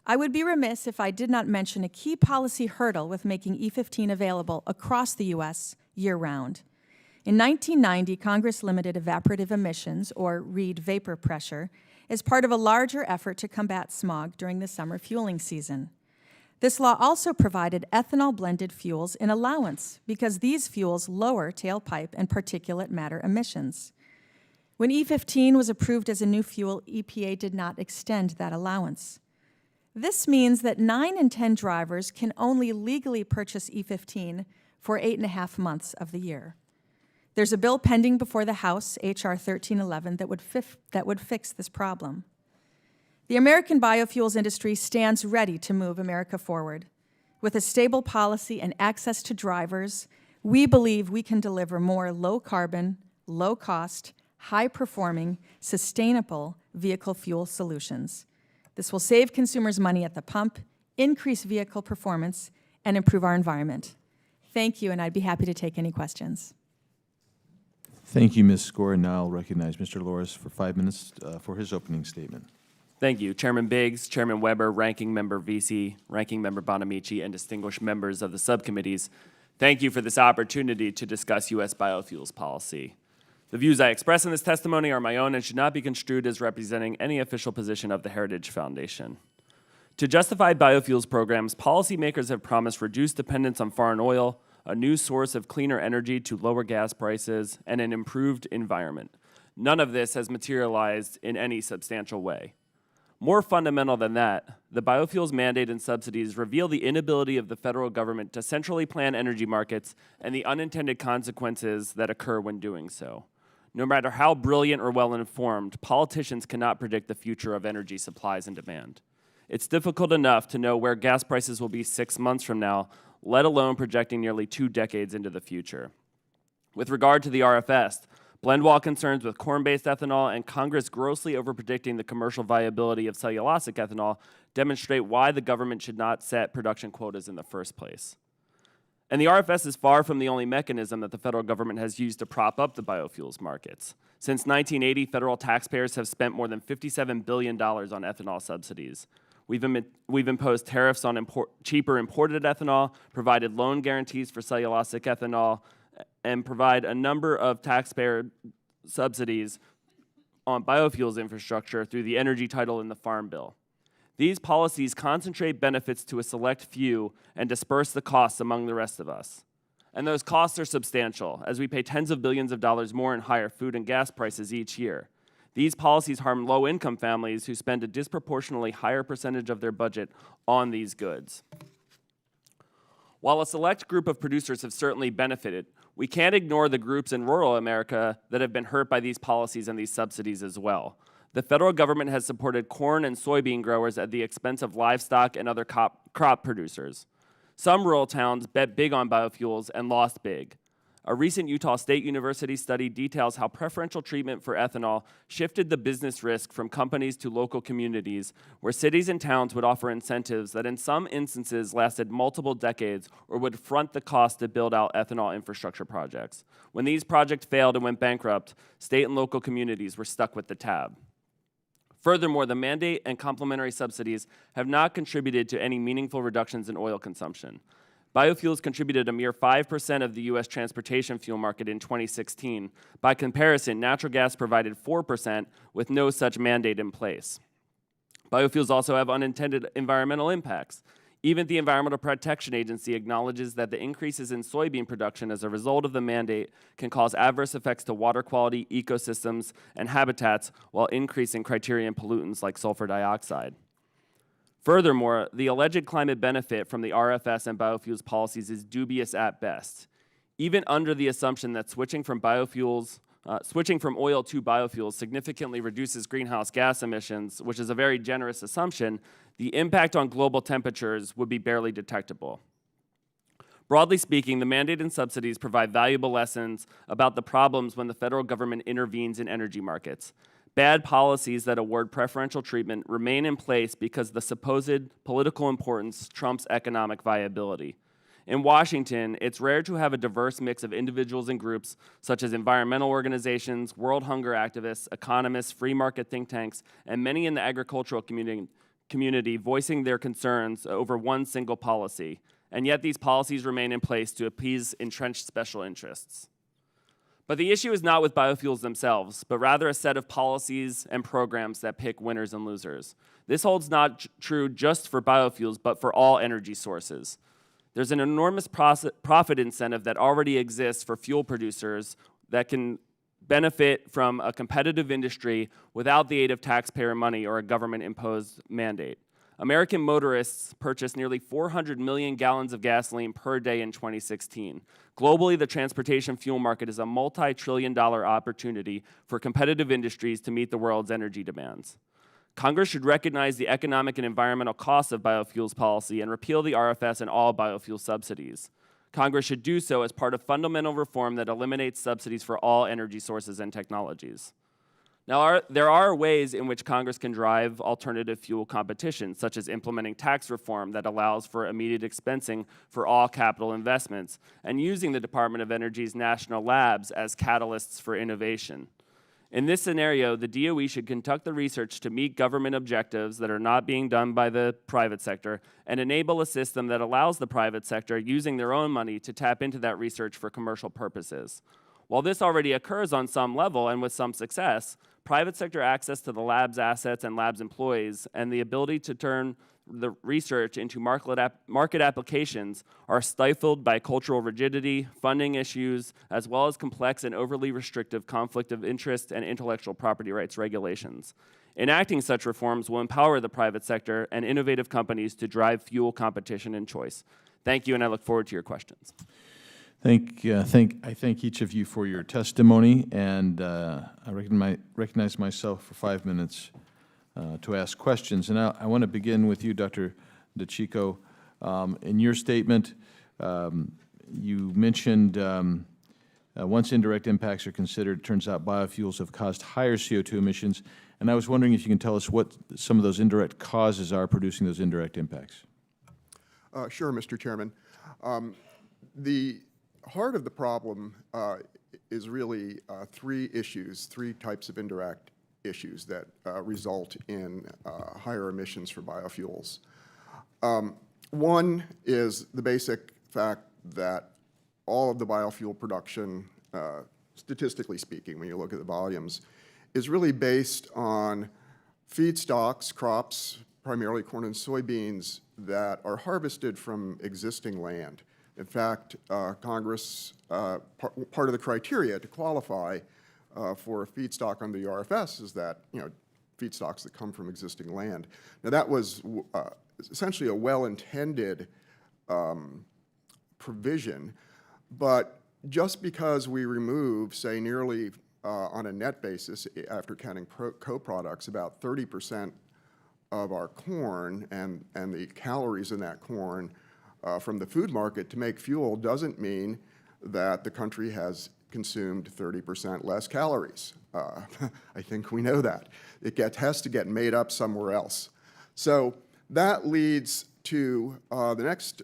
I would be remiss if I did not mention a key policy hurdle with making E15 available across the U.S. year-round. In 1990, Congress limited evaporative emissions, or READ vapor pressure, as part of a larger effort to combat smog during the summer fueling season. This law also provided ethanol-blended fuels an allowance because these fuels lower tailpipe and particulate matter emissions. When E15 was approved as a new fuel, EPA did not extend that allowance. This means that 9 in 10 drivers can only legally purchase E15 for 8.5 months of the year. There's a bill pending before the House, H.R. 1311, that would fix this problem. The American biofuels industry stands ready to move America forward. With a stable policy and access to drivers, we believe we can deliver more low-carbon, low-cost, high-performing, sustainable vehicle fuel solutions. This will save consumers money at the pump, increase vehicle performance, and improve our environment. Thank you, and I'd be happy to take any questions. Thank you, Ms. Skor. And now I'll recognize Mr. Loris for 5 minutes for his opening statement. Thank you, Chairman Biggs, Chairman Weber, Ranking Member Vesey, Ranking Member Bonamici, and distinguished members of the subcommittees. Thank you for this opportunity to discuss U.S. biofuels policy. The views I express in this testimony are my own and should not be construed as representing any official position of the Heritage Foundation. To justify biofuels programs, policymakers have promised reduced dependence on foreign oil, a new source of cleaner energy to lower gas prices, and an improved environment. None of this has materialized in any substantial way. More fundamental than that, the biofuels mandate and subsidies reveal the inability of the federal government to centrally plan energy markets and the unintended consequences that occur when doing so. No matter how brilliant or well-informed, politicians cannot predict the future of energy supplies and demand. It's difficult enough to know where gas prices will be 6 months from now, let alone projecting nearly 2 decades into the future. With regard to the RFS, blend wall concerns with corn-based ethanol and Congress grossly overpredicting the commercial viability of cellulosic ethanol demonstrate why the government should not set production quotas in the first place. And the RFS is far from the only mechanism that the federal government has used to prop up the biofuels markets. Since 1980, federal taxpayers have spent more than $57 billion on ethanol subsidies. We've imposed tariffs on cheaper imported ethanol, provided loan guarantees for cellulosic ethanol, and provide a number of taxpayer subsidies on biofuels infrastructure through the energy title in the Farm Bill. These policies concentrate benefits to a select few and disperse the costs among the rest of us. And those costs are substantial, as we pay tens of billions of dollars more in higher food and gas prices each year. These policies harm low-income families who spend a disproportionately higher percentage of their budget on these goods. While a select group of producers have certainly benefited, we can't ignore the groups in rural America that have been hurt by these policies and these subsidies as well. The federal government has supported corn and soybean growers at the expense of livestock and other crop producers. Some rural towns bet big on biofuels and lost big. A recent Utah State University study details how preferential treatment for ethanol shifted the business risk from companies to local communities, where cities and towns would offer incentives that in some instances lasted multiple decades or would front the cost to build out ethanol infrastructure projects. When these projects failed and went bankrupt, state and local communities were stuck with the tab. Furthermore, the mandate and complementary subsidies have not contributed to any meaningful reductions in oil consumption. Biofuels contributed a mere 5% of the U.S. transportation fuel market in 2016. By comparison, natural gas provided 4% with no such mandate in place. Biofuels also have unintended environmental impacts. Even the Environmental Protection Agency acknowledges that the increases in soybean production as a result of the mandate can cause adverse effects to water quality, ecosystems, and habitats while increasing criterion pollutants like sulfur dioxide. Furthermore, the alleged climate benefit from the RFS and biofuels policies is dubious at best. Even under the assumption that switching from oil to biofuels significantly reduces greenhouse gas emissions, which is a very generous assumption, the impact on global temperatures would be barely detectable. Broadly speaking, the mandate and subsidies provide valuable lessons about the problems when the federal government intervenes in energy markets. Bad policies that award preferential treatment remain in place because the supposed political importance trumps economic viability. In Washington, it's rare to have a diverse mix of individuals and groups such as environmental organizations, world hunger activists, economists, free market think tanks, and many in the agricultural community voicing their concerns over one single policy. And yet these policies remain in place to appease entrenched special interests. But the issue is not with biofuels themselves, but rather a set of policies and programs that pick winners and losers. This holds not true just for biofuels, but for all energy sources. There's an enormous profit incentive that already exists for fuel producers that can benefit from a competitive industry without the aid of taxpayer money or a government-imposed mandate. American motorists purchased nearly 400 million gallons of gasoline per day in 2016. Globally, the transportation fuel market is a multi-trillion-dollar opportunity for competitive industries to meet the world's energy demands. Congress should recognize the economic and environmental costs of biofuels policy and repeal the RFS and all biofuel subsidies. Congress should do so as part of fundamental reform that eliminates subsidies for all energy sources and technologies. Now, there are ways in which Congress can drive alternative fuel competition, such as implementing tax reform that allows for immediate expensing for all capital investments, and using the Department of Energy's national labs as catalysts for innovation. In this scenario, the DOE should conduct the research to meet government objectives that are not being done by the private sector and enable a system that allows the private sector using their own money to tap into that research for commercial purposes. While this already occurs on some level and with some success, private sector access to the lab's assets and lab's employees and the ability to turn the research into market applications are stifled by cultural rigidity, funding issues, as well as complex and overly restrictive conflict of interest and intellectual property rights regulations. Enacting such reforms will empower the private sector and innovative companies to drive fuel competition and choice. Thank you, and I look forward to your questions. I thank each of you for your testimony, and I recognize myself for 5 minutes to ask questions. And I want to begin with you, Dr. DeCicco. In your statement, you mentioned once indirect impacts are considered, it turns out biofuels have caused higher CO2 emissions. And I was wondering if you can tell us what some of those indirect causes are producing those indirect impacts. Sure, Mr. Chairman. The heart of the problem is really three types of indirect issues that result in higher emissions for biofuels. One is the basic fact that all of the biofuel production, statistically speaking, when you look at the volumes, is really based on feedstocks, crops, primarily corn and soybeans, that are harvested from existing land. In fact, Congress, part of the criteria to qualify for a feedstock under the RFS is that, feedstocks that come from existing land. Now, that was essentially a well-intended provision, but just because we remove, say, nearly on a net basis, after counting co-products, about 30% of our corn and the calories in that corn from the food market to make fuel doesn't mean that the country has consumed 30% less calories. I think we know that. It has to get made up somewhere else. So that leads to the next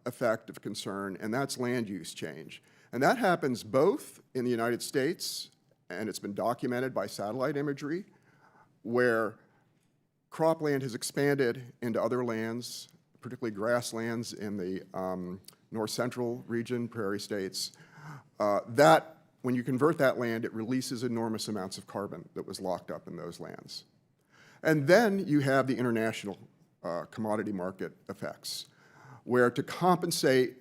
effect of concern, and that's land use change. And that happens both in the United States, and it's been documented by satellite imagery, where cropland has expanded into other lands, particularly grasslands in the north central region, prairie states. When you convert that land, it releases enormous amounts of carbon that was locked up in those lands. And then you have the international commodity market effects, where to compensate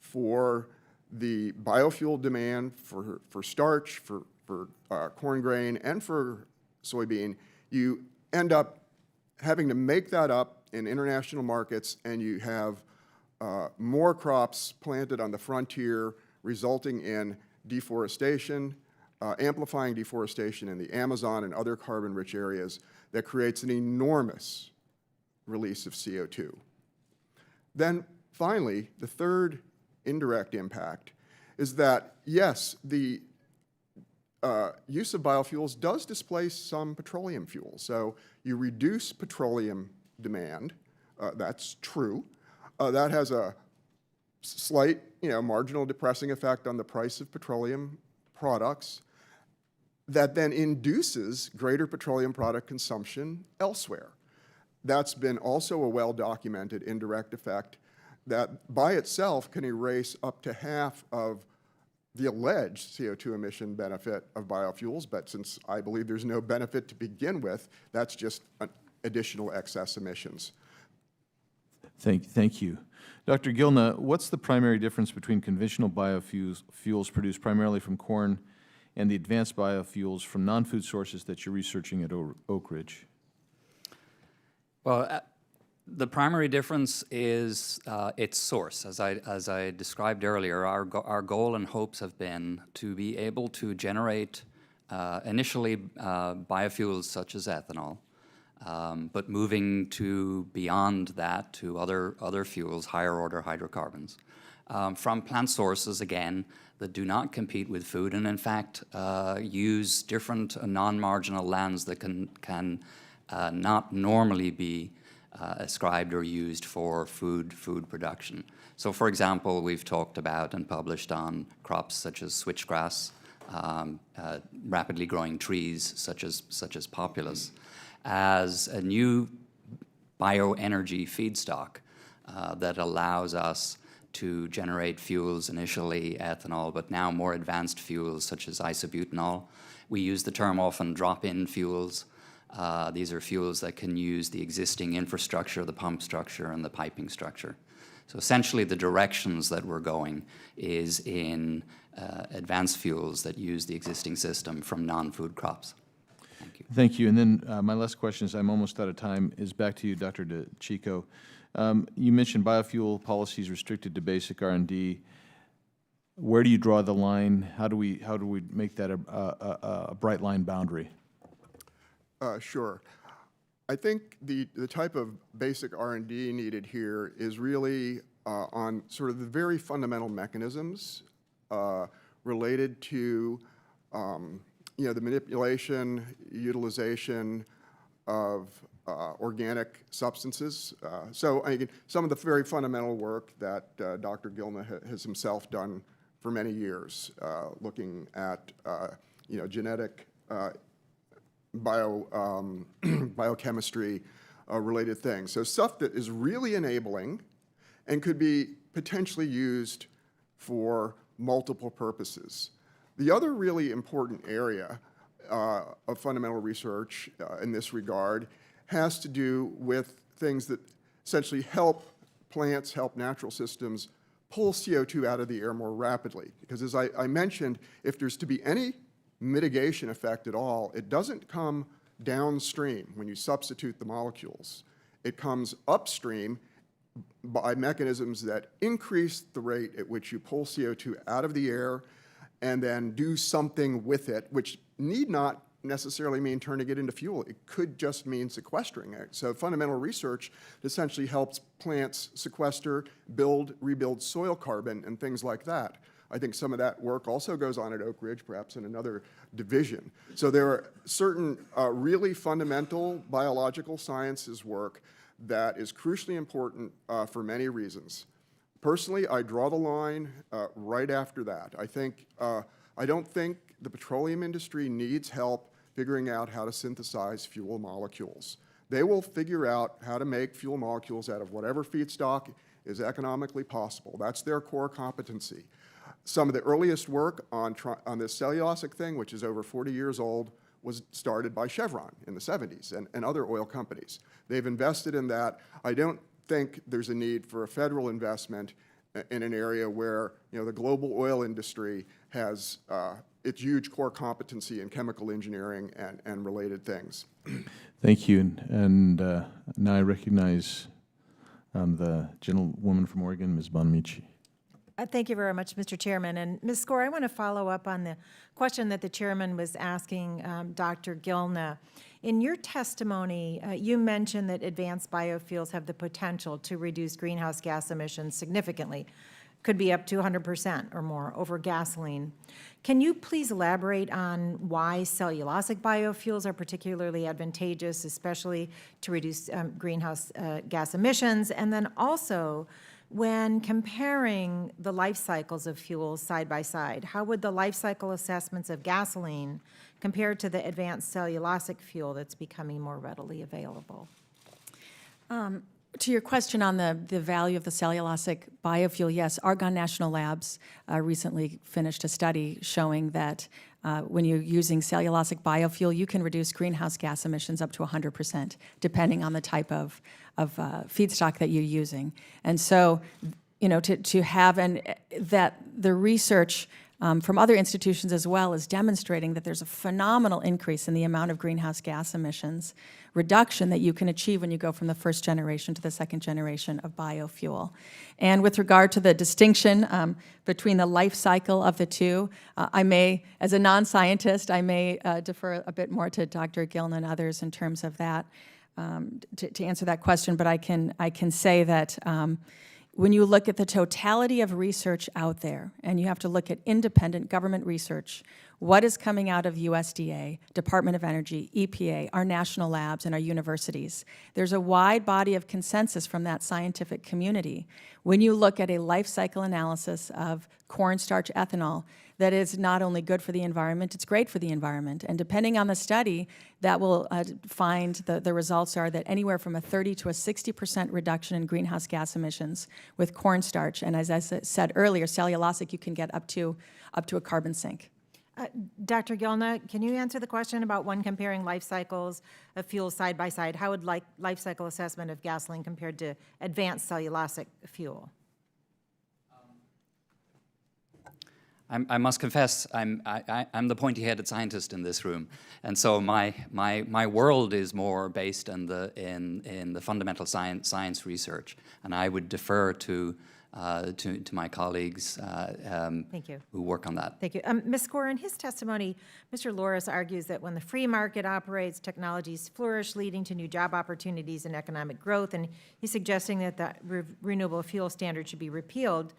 for the biofuel demand for starch, for corn grain, and for soybean, you end up having to make that up in international markets, and you have more crops planted on the frontier, resulting in deforestation, amplifying deforestation in the Amazon and other carbon-rich areas that creates an enormous release of CO2. Then finally, the third indirect impact is that, yes, the use of biofuels does displace some petroleum fuels. So you reduce petroleum demand, that's true. That has a slight, marginal depressing effect on the price of petroleum products that then induces greater petroleum product consumption elsewhere. That's been also a well-documented indirect effect that by itself can erase up to half of the alleged CO2 emission benefit of biofuels, but since I believe there's no benefit to begin with, that's just an additional excess emissions. Thank you. Dr. Gilna, what's the primary difference between conventional biofuels produced primarily from corn and the advanced biofuels from non-food sources that you're researching at Oak Ridge? Well, the primary difference is its source. As I described earlier, our goal and hopes have been to be able to generate initially biofuels such as ethanol, but moving to beyond that to other fuels, higher order hydrocarbons, from plant sources, again, that do not compete with food and in fact use different non-marginal lands that can not normally be ascribed or used for food production. So for example, we've talked about and published on crops such as switchgrass, rapidly growing trees such as populus, as a new bioenergy feedstock that allows us to generate fuels, initially ethanol, but now more advanced fuels such as isobutanol. We use the term often drop-in fuels, These are fuels that can use the existing infrastructure, the pump structure, and the piping structure. So essentially, the directions that we're going is in advanced fuels that use the existing system from non-food crops. Thank you. Thank you. And then my last question, is I'm almost out of time, is back to you, Dr. DeCicco. You mentioned biofuel policies restricted to basic R&D. Where do you draw the line? How do we make that a bright line boundary? Sure. I think the type of basic R&D needed here is really on sort of the very fundamental mechanisms related to the manipulation, utilization of organic substances. So again, some of the very fundamental work that Dr. Gilna has himself done for many years, looking at genetic biochemistry related things. So stuff that is really enabling and could be potentially used for multiple purposes. The other really important area of fundamental research in this regard has to do with things that essentially help plants, help natural systems pull CO2 out of the air more rapidly. Because as I mentioned, if there's to be any mitigation effect at all, it doesn't come downstream when you substitute the molecules. It comes upstream by mechanisms that increase the rate at which you pull CO2 out of the air and then do something with it, which need not necessarily mean turning it into fuel. It could just mean sequestering it. So fundamental research essentially helps plants sequester, rebuild soil carbon and things like that. I think some of that work also goes on at Oak Ridge, perhaps in another division. So there are certain really fundamental biological sciences work that is crucially important for many reasons. Personally, I draw the line right after that. I don't think the petroleum industry needs help figuring out how to synthesize fuel molecules. They will figure out how to make fuel molecules out of whatever feedstock is economically possible. That's their core competency. Some of the earliest work on this cellulosic thing, which is over 40 years old, was started by Chevron in the 70s and other oil companies. They've invested in that. I don't think there's a need for a federal investment in an area where the global oil industry has its huge core competency in chemical engineering and related things. Thank you. And now I recognize the gentlewoman from Oregon, Ms. Bonamici. Thank you very much, Mr. Chairman. And Ms. Skor, I want to follow up on the question that the chairman was asking Dr. Gilna. In your testimony, you mentioned that advanced biofuels have the potential to reduce greenhouse gas emissions significantly, could be up to 100% or more over gasoline. Can you please elaborate on why cellulosic biofuels are particularly advantageous, especially to reduce greenhouse gas emissions, and then also, when comparing the life cycles of fuels side by side, how would the life cycle assessments of gasoline compare to the advanced cellulosic fuel that's becoming more readily available? To your question on the value of the cellulosic biofuel, yes, Argonne National Labs recently finished a study showing that when you're using cellulosic biofuel, you can reduce greenhouse gas emissions up to 100%, depending on the type of feedstock that you're using. And so, to have that the research from other institutions as well is demonstrating that there's a phenomenal increase in the amount of greenhouse gas emissions reduction that you can achieve when you go from the first generation to the second generation of biofuel. And with regard to the distinction between the life cycle of the two, I may, as a non-scientist, I may defer a bit more to Dr. Gilna and others in terms of that, to answer that question, but I can say that when you look at the totality of research out there, and you have to look at independent government research, what is coming out of USDA, Department of Energy, EPA, our national labs, and our universities, there's a wide body of consensus from that scientific community. When you look at a life cycle analysis of cornstarch ethanol, that is not only good for the environment, it's great for the environment. And depending on the study, that will find the results are that anywhere from a 30 to a 60% reduction in greenhouse gas emissions with cornstarch. And as I said earlier, cellulosic, you can get up to a carbon sink. Dr. Gilna, can you answer the question about when comparing life cycles of fuels side by side? How would life cycle assessment of gasoline compared to advanced cellulosic fuel? I must confess, I'm the pointy-headed scientist in this room, and so my world is more based in the fundamental science research, and I would defer to my colleagues Thank you. who work on that. Thank you. Ms. Skor, in his testimony, Mr. Loris argues that when the free market operates, technologies flourish, leading to new job opportunities and economic growth, and he's suggesting that the renewable fuel standard should be repealed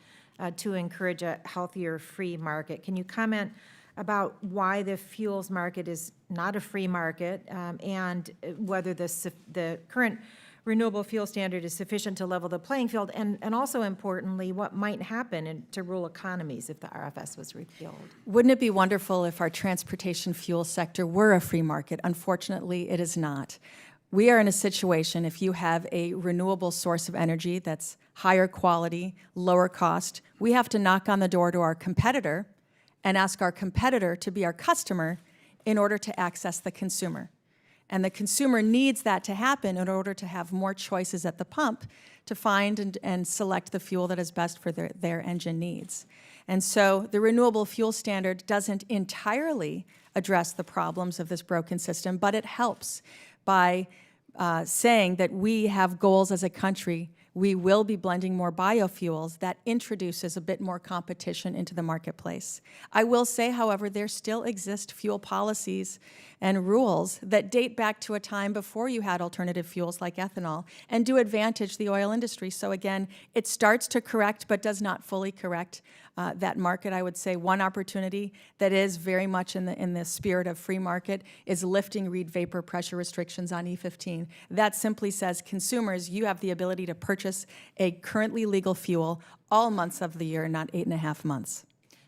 to encourage a healthier free market. Can you comment about why the fuels market is not a free market and whether the current renewable fuel standard is sufficient to level the playing field, and also importantly, what might happen to rural economies if the RFS was repealed? Wouldn't it be wonderful if our transportation fuel sector were a free market? Unfortunately, it is not. We are in a situation, if you have a renewable source of energy that's higher quality, lower cost, we have to knock on the door to our competitor and ask our competitor to be our customer in order to access the consumer. And the consumer needs that to happen in order to have more choices at the pump to find and select the fuel that is best for their engine needs. And so the renewable fuel standard doesn't entirely address the problems of this broken system, but it helps by saying that we have goals as a country. We will be blending more biofuels. That introduces a bit more competition into the marketplace. I will say, however, there still exist fuel policies and rules that date back to a time before you had alternative fuels like ethanol and do advantage the oil industry. So again, it starts to correct but does not fully correct that market. I would say one opportunity that is very much in the spirit of free market is lifting reed vapor pressure restrictions on E15. That simply says, consumers, you have the ability to purchase a currently legal fuel all months of the year, not 8.5 months.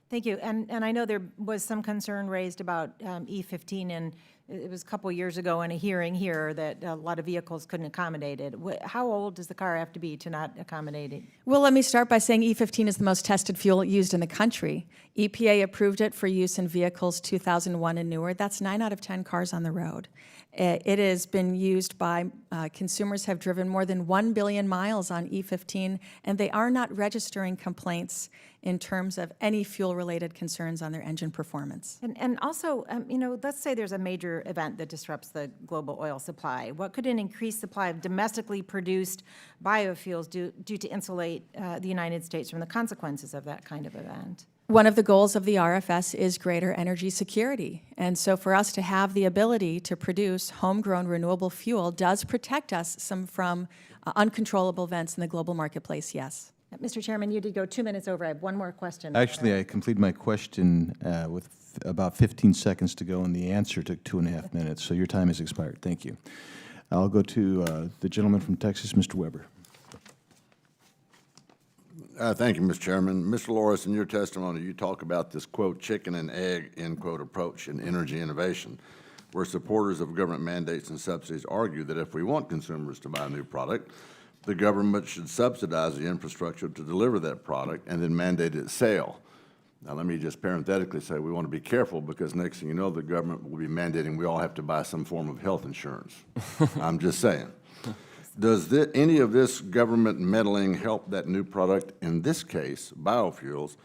Thank you. And I know there was some concern raised about E15, and it was a couple years ago in a hearing here that a lot of vehicles couldn't accommodate it. How old does the car have to be to not accommodate it? Well, let me start by saying E15 is the most tested fuel used in the country. EPA approved it for use in vehicles 2001 and newer. That's 9 out of 10 cars on the road. It has been used by consumers have driven more than 1 billion miles on E15, and they are not registering complaints in terms of any fuel-related concerns on their engine performance. And also, you know, let's say there's a major event that disrupts the global oil supply. What could an increased supply of domestically produced biofuels do to insulate the United States from the consequences of that kind of event? One of the goals of the RFS is greater energy security. And so for us to have the ability to produce homegrown renewable fuel does protect us from uncontrollable events in the global marketplace, yes. Mr. Chairman, you did go 2 minutes over. I have one more question. Actually, I completed my question with about 15 seconds to go, and the answer took 2.5 minutes, so your time has expired. Thank you. I'll go to the gentleman from Texas, Mr. Weber. Thank you, Mr. Chairman. Mr. Loris, in your testimony, you talk about this, quote, chicken and egg, end quote, approach in energy innovation, where supporters of government mandates and subsidies argue that if we want consumers to buy a new product, the government should subsidize the infrastructure to deliver that product and then mandate its sale. Now, let me just parenthetically say we want to be careful because next thing you know, the government will be mandating we all have to buy some form of health insurance. I'm just saying. Does any of this government meddling help that new product, in this case, biofuels,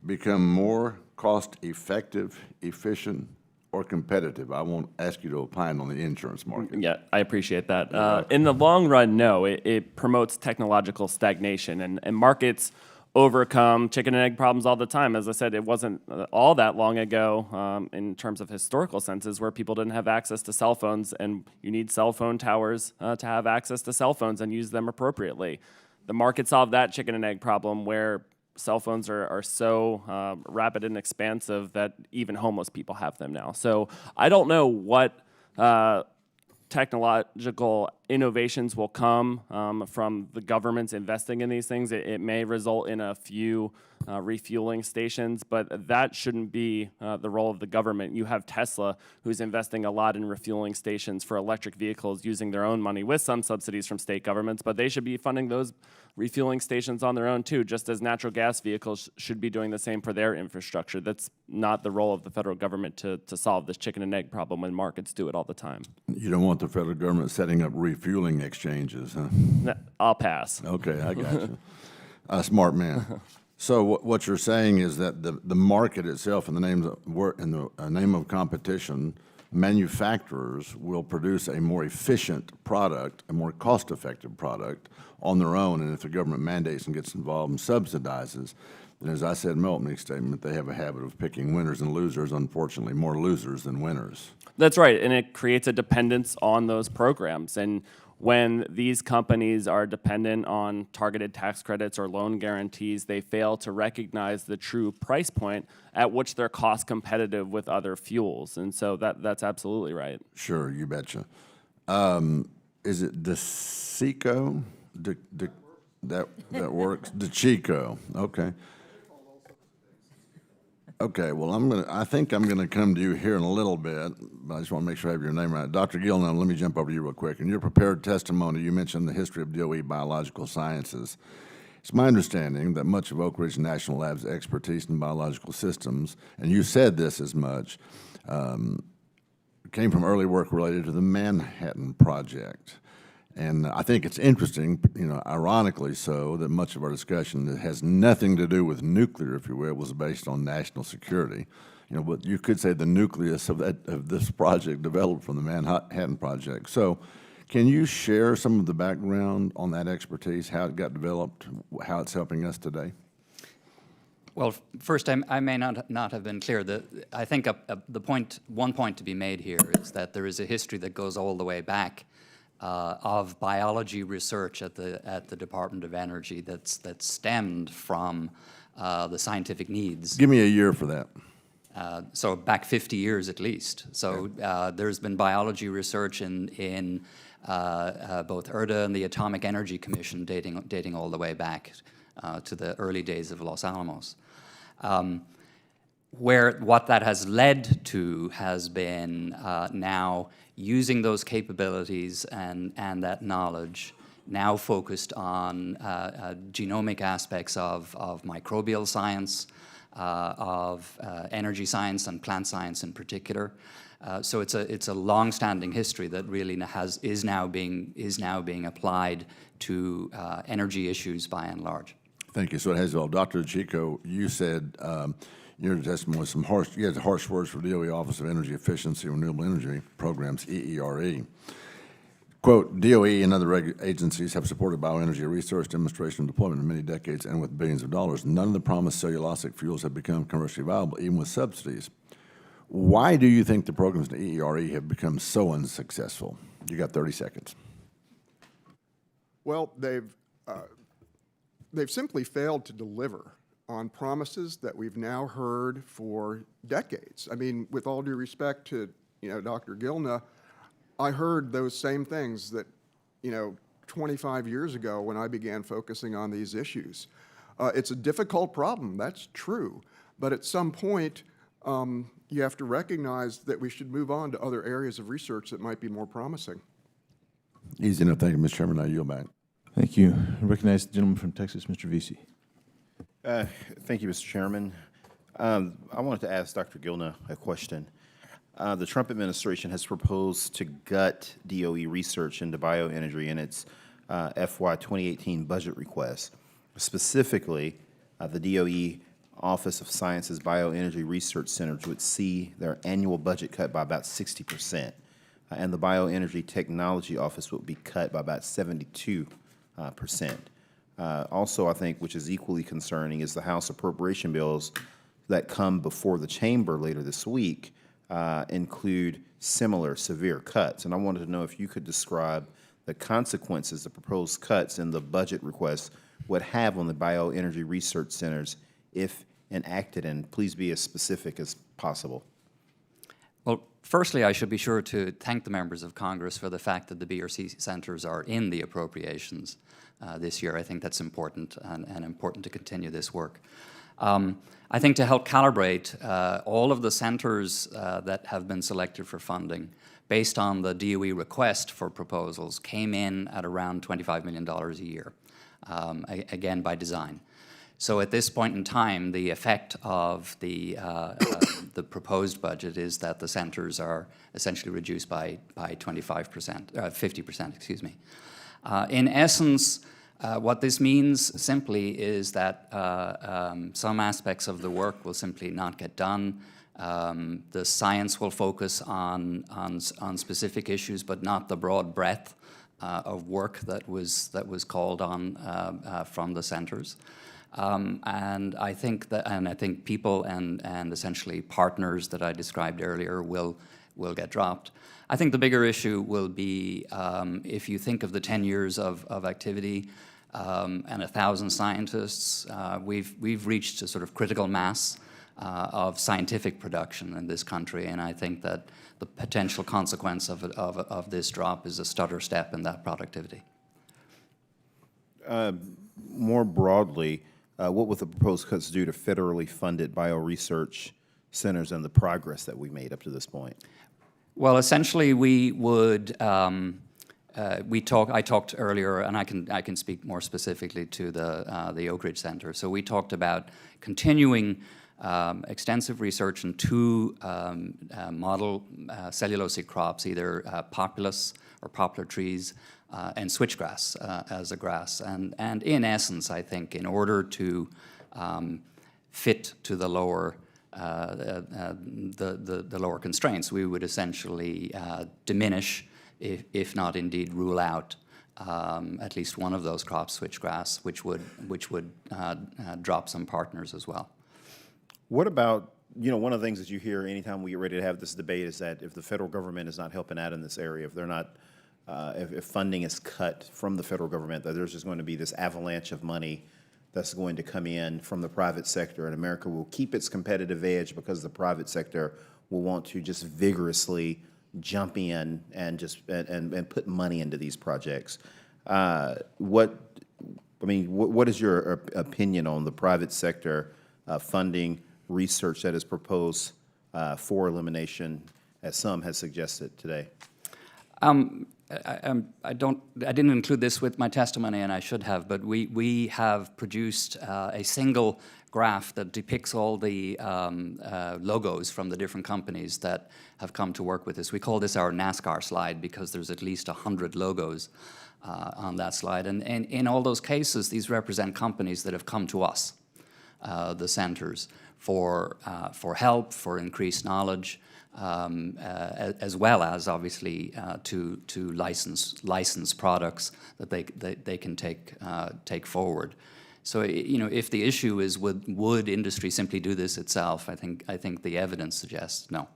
become more cost-effective, efficient, or competitive? I won't ask you to opine on the insurance market. Yeah, I appreciate that. In the long run, no, it promotes technological stagnation, and markets overcome chicken and egg problems all the time. As I said, it wasn't all that long ago in terms of historical senses where people didn't have access to cell phones, and you need cell phone towers to have access to cell phones and use them appropriately. The market solved that chicken and egg problem where cell phones are so rapid and expansive that even homeless people have them now. So I don't know what technological innovations will come from the governments investing in these things. It may result in a few refueling stations, but that shouldn't be the role of the government. You have Tesla, who's investing a lot in refueling stations for electric vehicles using their own money with some subsidies from state governments, but they should be funding those refueling stations on their own too, just as natural gas vehicles should be doing the same for their infrastructure. That's not the role of the federal government to solve this chicken and egg problem when markets do it all the time. You don't want the federal government setting up refueling exchanges, huh? I'll pass. Okay, I got you. Smart man. So what you're saying is that the market itself, in the name of competition, manufacturers will produce a more efficient product, a more cost-effective product on their own, and if the government mandates and gets involved and subsidizes, then as I said in my opening statement, they have a habit of picking winners and losers, unfortunately, more losers than winners. That's right, and it creates a dependence on those programs. And when these companies are dependent on targeted tax credits or loan guarantees, they fail to recognize the true price point at which they're cost competitive with other fuels. And so that's absolutely right. Sure, you betcha. Is it DeCicco? That works? DeCicco, okay. Okay, well, I think I'm gonna come to you here in a little bit, but I just want to make sure I have your name right. Dr. Gilna, let me jump over to you real quick. In your prepared testimony, you mentioned the history of DOE biological sciences. It's my understanding that much of Oak Ridge National Lab's expertise in biological systems, and you said this as much, came from early work related to the Manhattan Project. And I think it's interesting, ironically so, that much of our discussion that has nothing to do with nuclear, if you will, was based on national security. But you could say the nucleus of this project developed from the Manhattan Project. So can you share some of the background on that expertise, how it got developed, how it's helping us today? Well, first, I may not have been clear. I think one point to be made here is that there is a history that goes all the way back of biology research at the Department of Energy that stemmed from the scientific needs. Give me a year for that. So back 50 years at least. So there's been biology research in both ERDA and the Atomic Energy Commission dating all the way back to the early days of Los Alamos. Where what that has led to has been now using those capabilities and that knowledge now focused on genomic aspects of microbial science, of energy science and plant science in particular. So it's a long-standing history that really is now being applied to energy issues by and large. Thank you. So it has evolved. Dr. DeCicco, you said your testimony was you had harsh words for DOE Office of Energy Efficiency and Renewable Energy Programs, EERE. Quote, DOE and other agencies have supported bioenergy research, demonstration, and deployment in many decades and with billions of dollars. None of the promised cellulosic fuels have become commercially viable, even with subsidies. Why do you think the programs in the EERE have become so unsuccessful? You got 30 seconds. Well, they've simply failed to deliver on promises that we've now heard for decades. I mean, with all due respect to, Dr. Gilna, I heard those same things that, 25 years ago when I began focusing on these issues. It's a difficult problem, that's true. But at some point, you have to recognize that we should move on to other areas of research that might be more promising. Easy enough. Thank you, Mr. Chairman. I yield back. Thank you. I recognize the gentleman from Texas, Mr. VC. Thank you, Mr. Chairman. I wanted to ask Dr. Gilna a question. The Trump administration has proposed to gut DOE research into bioenergy in its FY 2018 budget request. Specifically, the DOE Office of Science's Bioenergy Research Centers would see their annual budget cut by about 60%, and the Bioenergy Technology Office would be cut by about 72%. Also, I think, which is equally concerning, is the House appropriation bills that come before the chamber later this week include similar severe cuts. And I wanted to know if you could describe the consequences the proposed cuts in the budget request would have on the bioenergy research centers if enacted, and please be as specific as possible. Well, firstly, I should be sure to thank the members of Congress for the fact that the BRC centers are in the appropriations this year. I think that's important and important to continue this work. I think to help calibrate, all of the centers that have been selected for funding, based on the DOE request for proposals, came in at around $25 million a year, again by design. So at this point in time, the effect of the proposed budget is that the centers are essentially reduced by 25%, 50%, excuse me. In essence, what this means simply is that some aspects of the work will simply not get done. The science will focus on specific issues, but not the broad breadth of work that was called on from the centers. And I think people and essentially partners that I described earlier will get dropped. I think the bigger issue will be if you think of the 10 years of activity and 1,000 scientists, we've reached a sort of critical mass of scientific production in this country, and I think that the potential consequence of this drop is a stutter step in that productivity. More broadly, what would the proposed cuts do to federally funded bioresearch centers and the progress that we made up to this point? Well, essentially, we would. I talked earlier, and I can speak more specifically to the Oak Ridge Center. So we talked about continuing extensive research in two model cellulosic crops, either populus or poplar trees, and switchgrass as a grass. And in essence, I think in order to fit to the lower the lower constraints, we would essentially diminish, if not indeed rule out, at least one of those crops, switchgrass, which would drop some partners as well. What about, one of the things that you hear anytime we get ready to have this debate is that if the federal government is not helping out in this area, if they're not, if funding is cut from the federal government, that there's just going to be this avalanche of money that's going to come in from the private sector, and America will keep its competitive edge because the private sector will want to just vigorously jump in and just and put money into these projects. What is your opinion on the private sector funding research that is proposed for elimination, as some has suggested today? I didn't include this with my testimony, and I should have, but we have produced a single graph that depicts all the logos from the different companies that have come to work with us. We call this our NASCAR slide because there's at least 100 logos on that slide. And in all those cases, these represent companies that have come to us, the centers, for help, for increased knowledge, as well as obviously to license products that they can take forward. So if the issue is would industry simply do this itself, I think the evidence suggests no.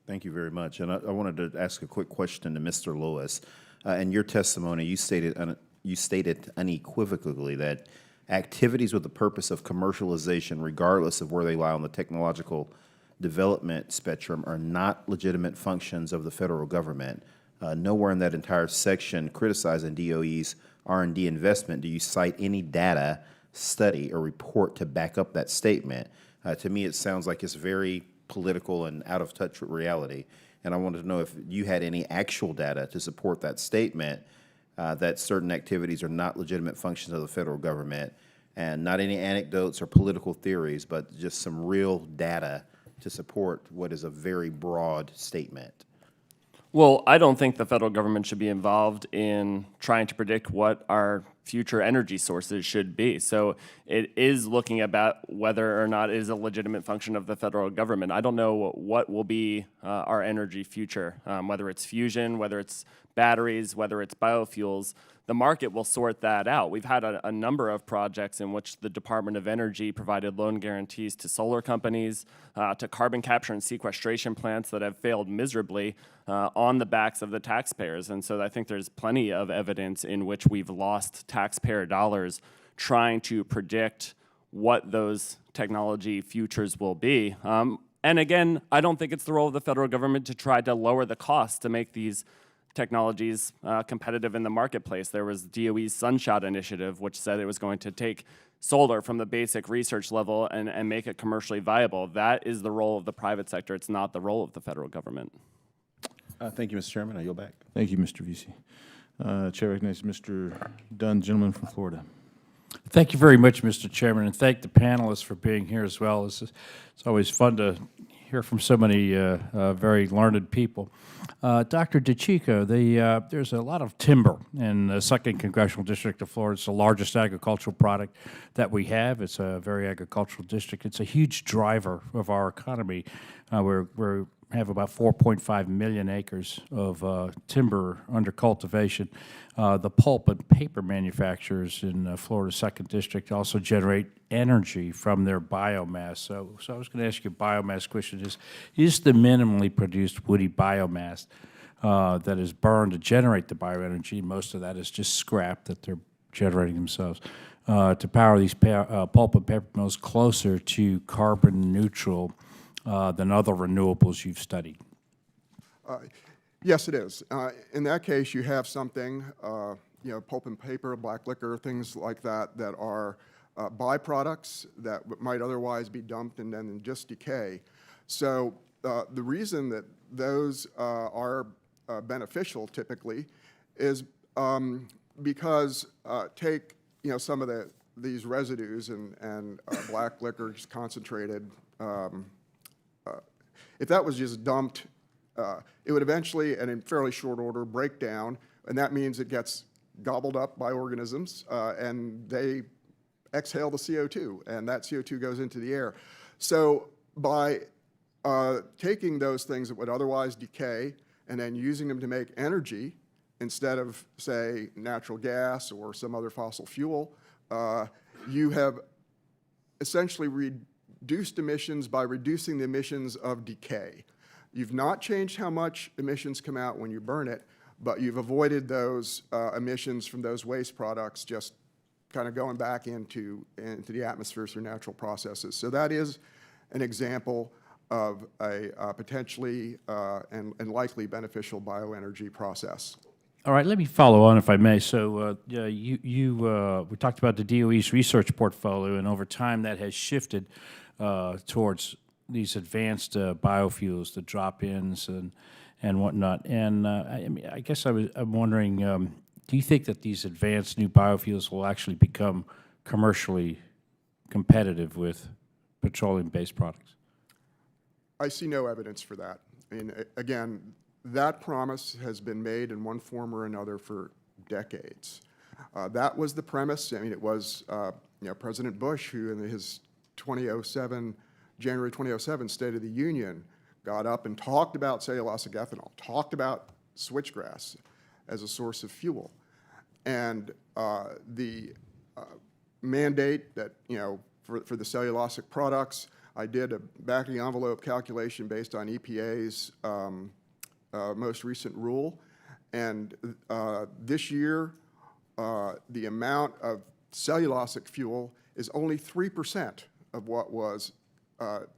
Thank you very much. And I wanted to ask a quick question to Mr. Lewis. In your testimony, you stated unequivocally that activities with the purpose of commercialization, regardless of where they lie on the technological development spectrum, are not legitimate functions of the federal government. Nowhere in that entire section criticizing DOE's R&D investment do you cite any data, study, or report to back up that statement. To me, it sounds like it's very political and out of touch with reality. And I wanted to know if you had any actual data to support that statement that certain activities are not legitimate functions of the federal government, and not any anecdotes or political theories, but just some real data to support what is a very broad statement. Well, I don't think the federal government should be involved in trying to predict what our future energy sources should be. So it is looking about whether or not it is a legitimate function of the federal government. I don't know what will be our energy future, whether it's fusion, whether it's batteries, whether it's biofuels. The market will sort that out. We've had a number of projects in which the Department of Energy provided loan guarantees to solar companies, to carbon capture and sequestration plants that have failed miserably on the backs of the taxpayers. And so I think there's plenty of evidence in which we've lost taxpayer dollars trying to predict what those technology futures will be. And again, I don't think it's the role of the federal government to try to lower the cost to make these technologies competitive in the marketplace. There was DOE's Sunshot Initiative, which said it was going to take solar from the basic research level and make it commercially viable. That is the role of the private sector. It's not the role of the federal government. Thank you, Mr. Chairman. I yield back. Thank you, Mr. Vesey. Chair recognizes Mr. Dunn, gentleman from Florida. Thank you very much, Mr. Chairman, and thank the panelists for being here as well. It's always fun to hear from so many very learned people. Dr. DeCicco, there's a lot of timber in the 2nd Congressional District of Florida. It's the largest agricultural product that we have. It's a very agricultural district. It's a huge driver of our economy. We have about 4.5 million acres of timber under cultivation. The pulp and paper manufacturers in Florida's 2nd District also generate energy from their biomass. So I was going to ask you a biomass question. Is the minimally produced woody biomass that is burned to generate the bioenergy, most of that is just scrap that they're generating themselves, to power these pulp and paper mills closer to carbon neutral than other renewables you've studied? Yes, it is. In that case, you have something, pulp and paper, black liquor, things like that, that are byproducts that might otherwise be dumped and then just decay. So the reason that those are beneficial typically is because take some of these residues and black liquor just concentrated. If that was just dumped, it would eventually, and in fairly short order, break down, and that means it gets gobbled up by organisms, and they exhale the CO2, and that CO2 goes into the air. So by taking those things that would otherwise decay and then using them to make energy instead of, say, natural gas or some other fossil fuel, you have essentially reduced emissions by reducing the emissions of decay. You've not changed how much emissions come out when you burn it, but you've avoided those emissions from those waste products just kind of going back into the atmosphere through natural processes. So that is an example of a potentially and likely beneficial bioenergy process. All right, let me follow on if I may. So we talked about the DOE's research portfolio, and over time that has shifted towards these advanced biofuels, the drop-ins and whatnot. And I guess I'm wondering, do you think that these advanced new biofuels will actually become commercially competitive with petroleum-based products? I see no evidence for that. I mean, again, that promise has been made in one form or another for decades. That was the premise. I mean, it was President Bush who, in his January 2007 State of the Union, got up and talked about cellulosic ethanol, talked about switchgrass as a source of fuel, and the mandate that for the cellulosic products. I did a back-of-the-envelope calculation based on EPA's most recent rule, and this year the amount of cellulosic fuel is only 3% of what was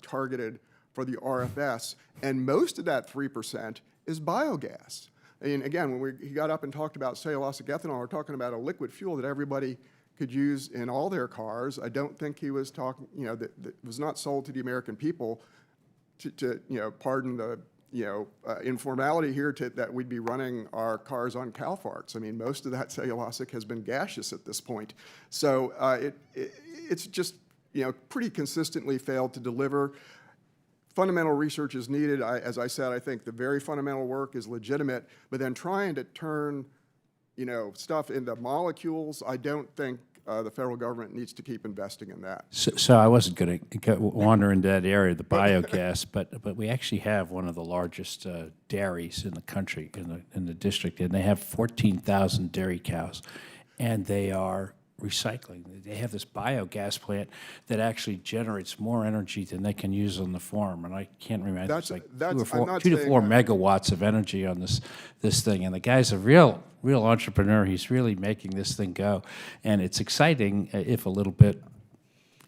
targeted for the RFS, and most of that 3% is biogas. And again, when he got up and talked about cellulosic ethanol, we're talking about a liquid fuel that everybody could use in all their cars. I don't think he was talking, that was not sold to the American people to pardon the, informality here that we'd be running our cars on cow farts. I mean, most of that cellulosic has been gaseous at this point. So it's just, pretty consistently failed to deliver. Fundamental research is needed. As I said, I think the very fundamental work is legitimate, but then trying to turn, stuff into molecules, I don't think the federal government needs to keep investing in that. So I wasn't going to wander into that area, the biogas, but we actually have one of the largest dairies in the country, in the district, and they have 14,000 dairy cows, and they are recycling. They have this biogas plant that actually generates more energy than they can use on the farm, and I can't remember. It's like 2 to 4 megawatts of energy on this thing, and the guy's a real entrepreneur. He's really making this thing go, and it's exciting, if a little bit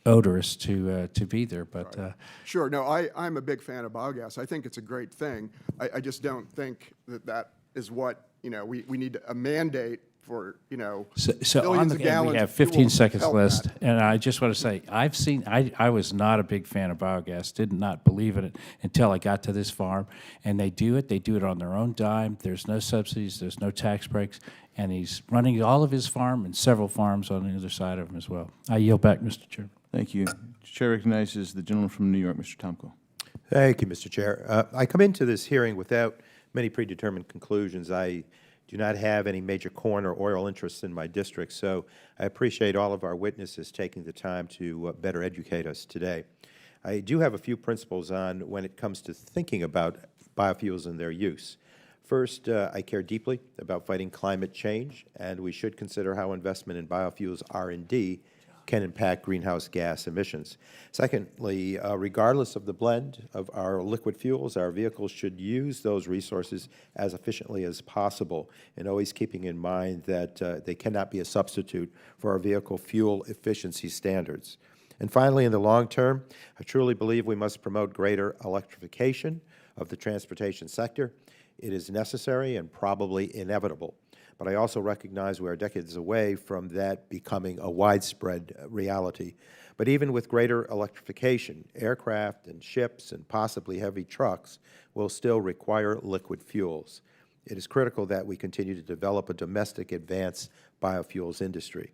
odorous to be there. But sure, no, I'm a big fan of biogas. I think it's a great thing. I just don't think that is what we need a mandate for, So on billions the, of and gallons we have of fuel 15 to seconds help left, that. and I just want to say, I was not a big fan of biogas, did not believe in it until I got to this farm, and they do it on their own dime, there's no subsidies, there's no tax breaks, and he's running all of his farm and several farms on the other side of him as well. I yield back, Mr. Chairman. Thank you. Chair recognizes the gentleman from New York, Mr. Tomko. Thank you, Mr. Chair. I come into this hearing without many predetermined conclusions. I do not have any major corn or oil interests in my district, so I appreciate all of our witnesses taking the time to better educate us today. I do have a few principles on when it comes to thinking about biofuels and their use. First, I care deeply about fighting climate change, and we should consider how investment in biofuels R&D can impact greenhouse gas emissions. Secondly, regardless of the blend of our liquid fuels, our vehicles should use those resources as efficiently as possible, and always keeping in mind that they cannot be a substitute for our vehicle fuel efficiency standards. And finally, in the long term, I truly believe we must promote greater electrification of the transportation sector. It is necessary and probably inevitable. But I also recognize we are decades away from that becoming a widespread reality. But even with greater electrification, aircraft and ships and possibly heavy trucks will still require liquid fuels. It is critical that we continue to develop a domestic advanced biofuels industry.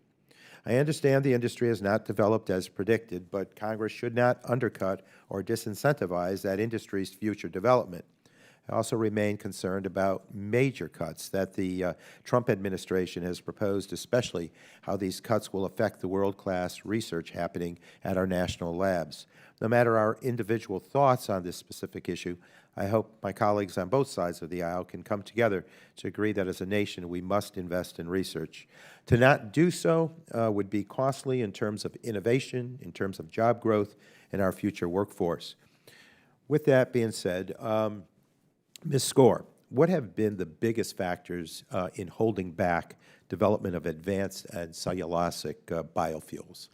I understand the industry has not developed as predicted, but Congress should not undercut or disincentivize that industry's future development. I also remain concerned about major cuts that the Trump administration has proposed, especially how these cuts will affect the world-class research happening at our national labs. No matter our individual thoughts on this specific issue, I hope my colleagues on both sides of the aisle can come together to agree that as a nation we must invest in research. To not do so would be costly in terms of innovation, in terms of job growth, and our future workforce. With that being said, Ms. Skor, what have been the biggest factors in holding back development of advanced and cellulosic biofuels?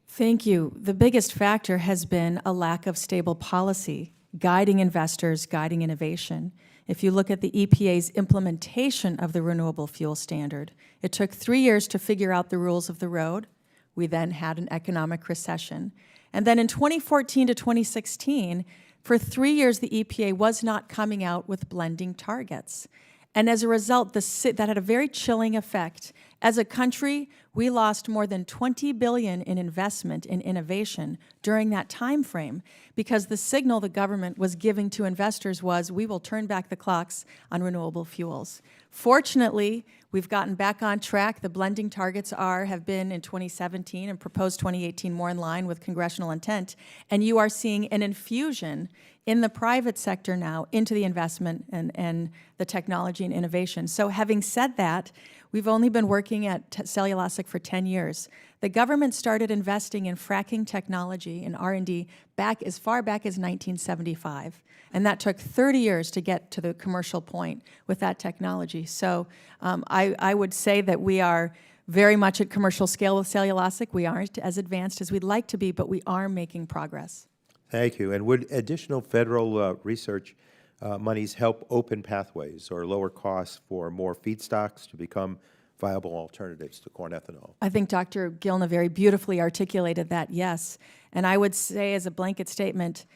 Thank you. The biggest factor has been a lack of stable policy, guiding investors, guiding innovation. If you look at the EPA's implementation of the Renewable Fuel Standard, it took 3 years to figure out the rules of the road. We then had an economic recession. And then in 2014 to 2016, for 3 years, the EPA was not coming out with blending targets. And as a result, that had a very chilling effect. As a country, we lost more than $20 billion in investment in innovation during that time frame because the signal the government was giving to investors was, we will turn back the clocks on renewable fuels. Fortunately, we've gotten back on track. The blending targets have been in 2017 and proposed 2018 more in line with congressional intent. And you are seeing an infusion in the private sector now into the investment and the technology and innovation. So having said that, we've only been working at cellulosic for 10 years. The government started investing in fracking technology and R&D as far back as 1975. And that took 30 years to get to the commercial point with that technology. So I would say that we are very much at commercial scale with cellulosic. We aren't as advanced as we'd like to be, but we are making progress. Thank you. And would additional federal research monies help open pathways or lower costs for more feedstocks to become viable alternatives to corn ethanol? I think Dr. Gilna very beautifully articulated that, yes. And I would say as a blanket statement,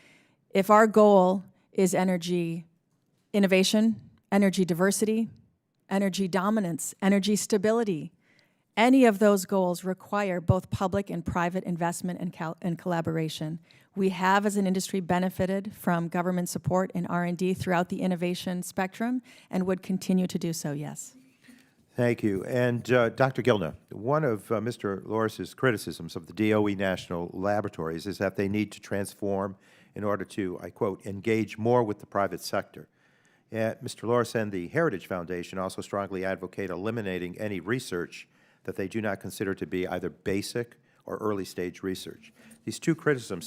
if our goal is energy innovation, energy diversity, energy dominance, energy stability, any of those goals require both public and private investment and collaboration. We have, as an industry, benefited from government support in R&D throughout the innovation spectrum and would continue to do so, yes. Thank you. And Dr. Gilna, one of Mr. Loris's criticisms of the DOE national laboratories is that they need to transform in order to, I quote, engage more with the private sector. Mr. Loris and the Heritage Foundation also strongly advocate eliminating any research that they do not consider to be either basic or early stage research. These two criticisms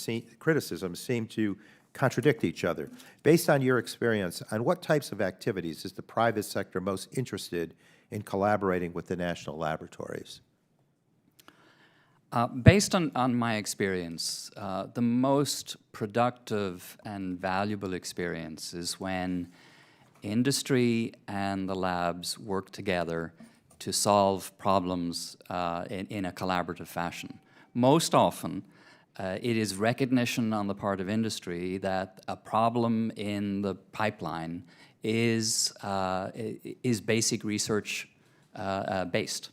seem to contradict each other. Based on your experience, on what types of activities is the private sector most interested in collaborating with the national laboratories? Based on my experience, the most productive and valuable experience is when industry and the labs work together to solve problems in a collaborative fashion. Most often, it is recognition on the part of industry that a problem in the pipeline is basic research based.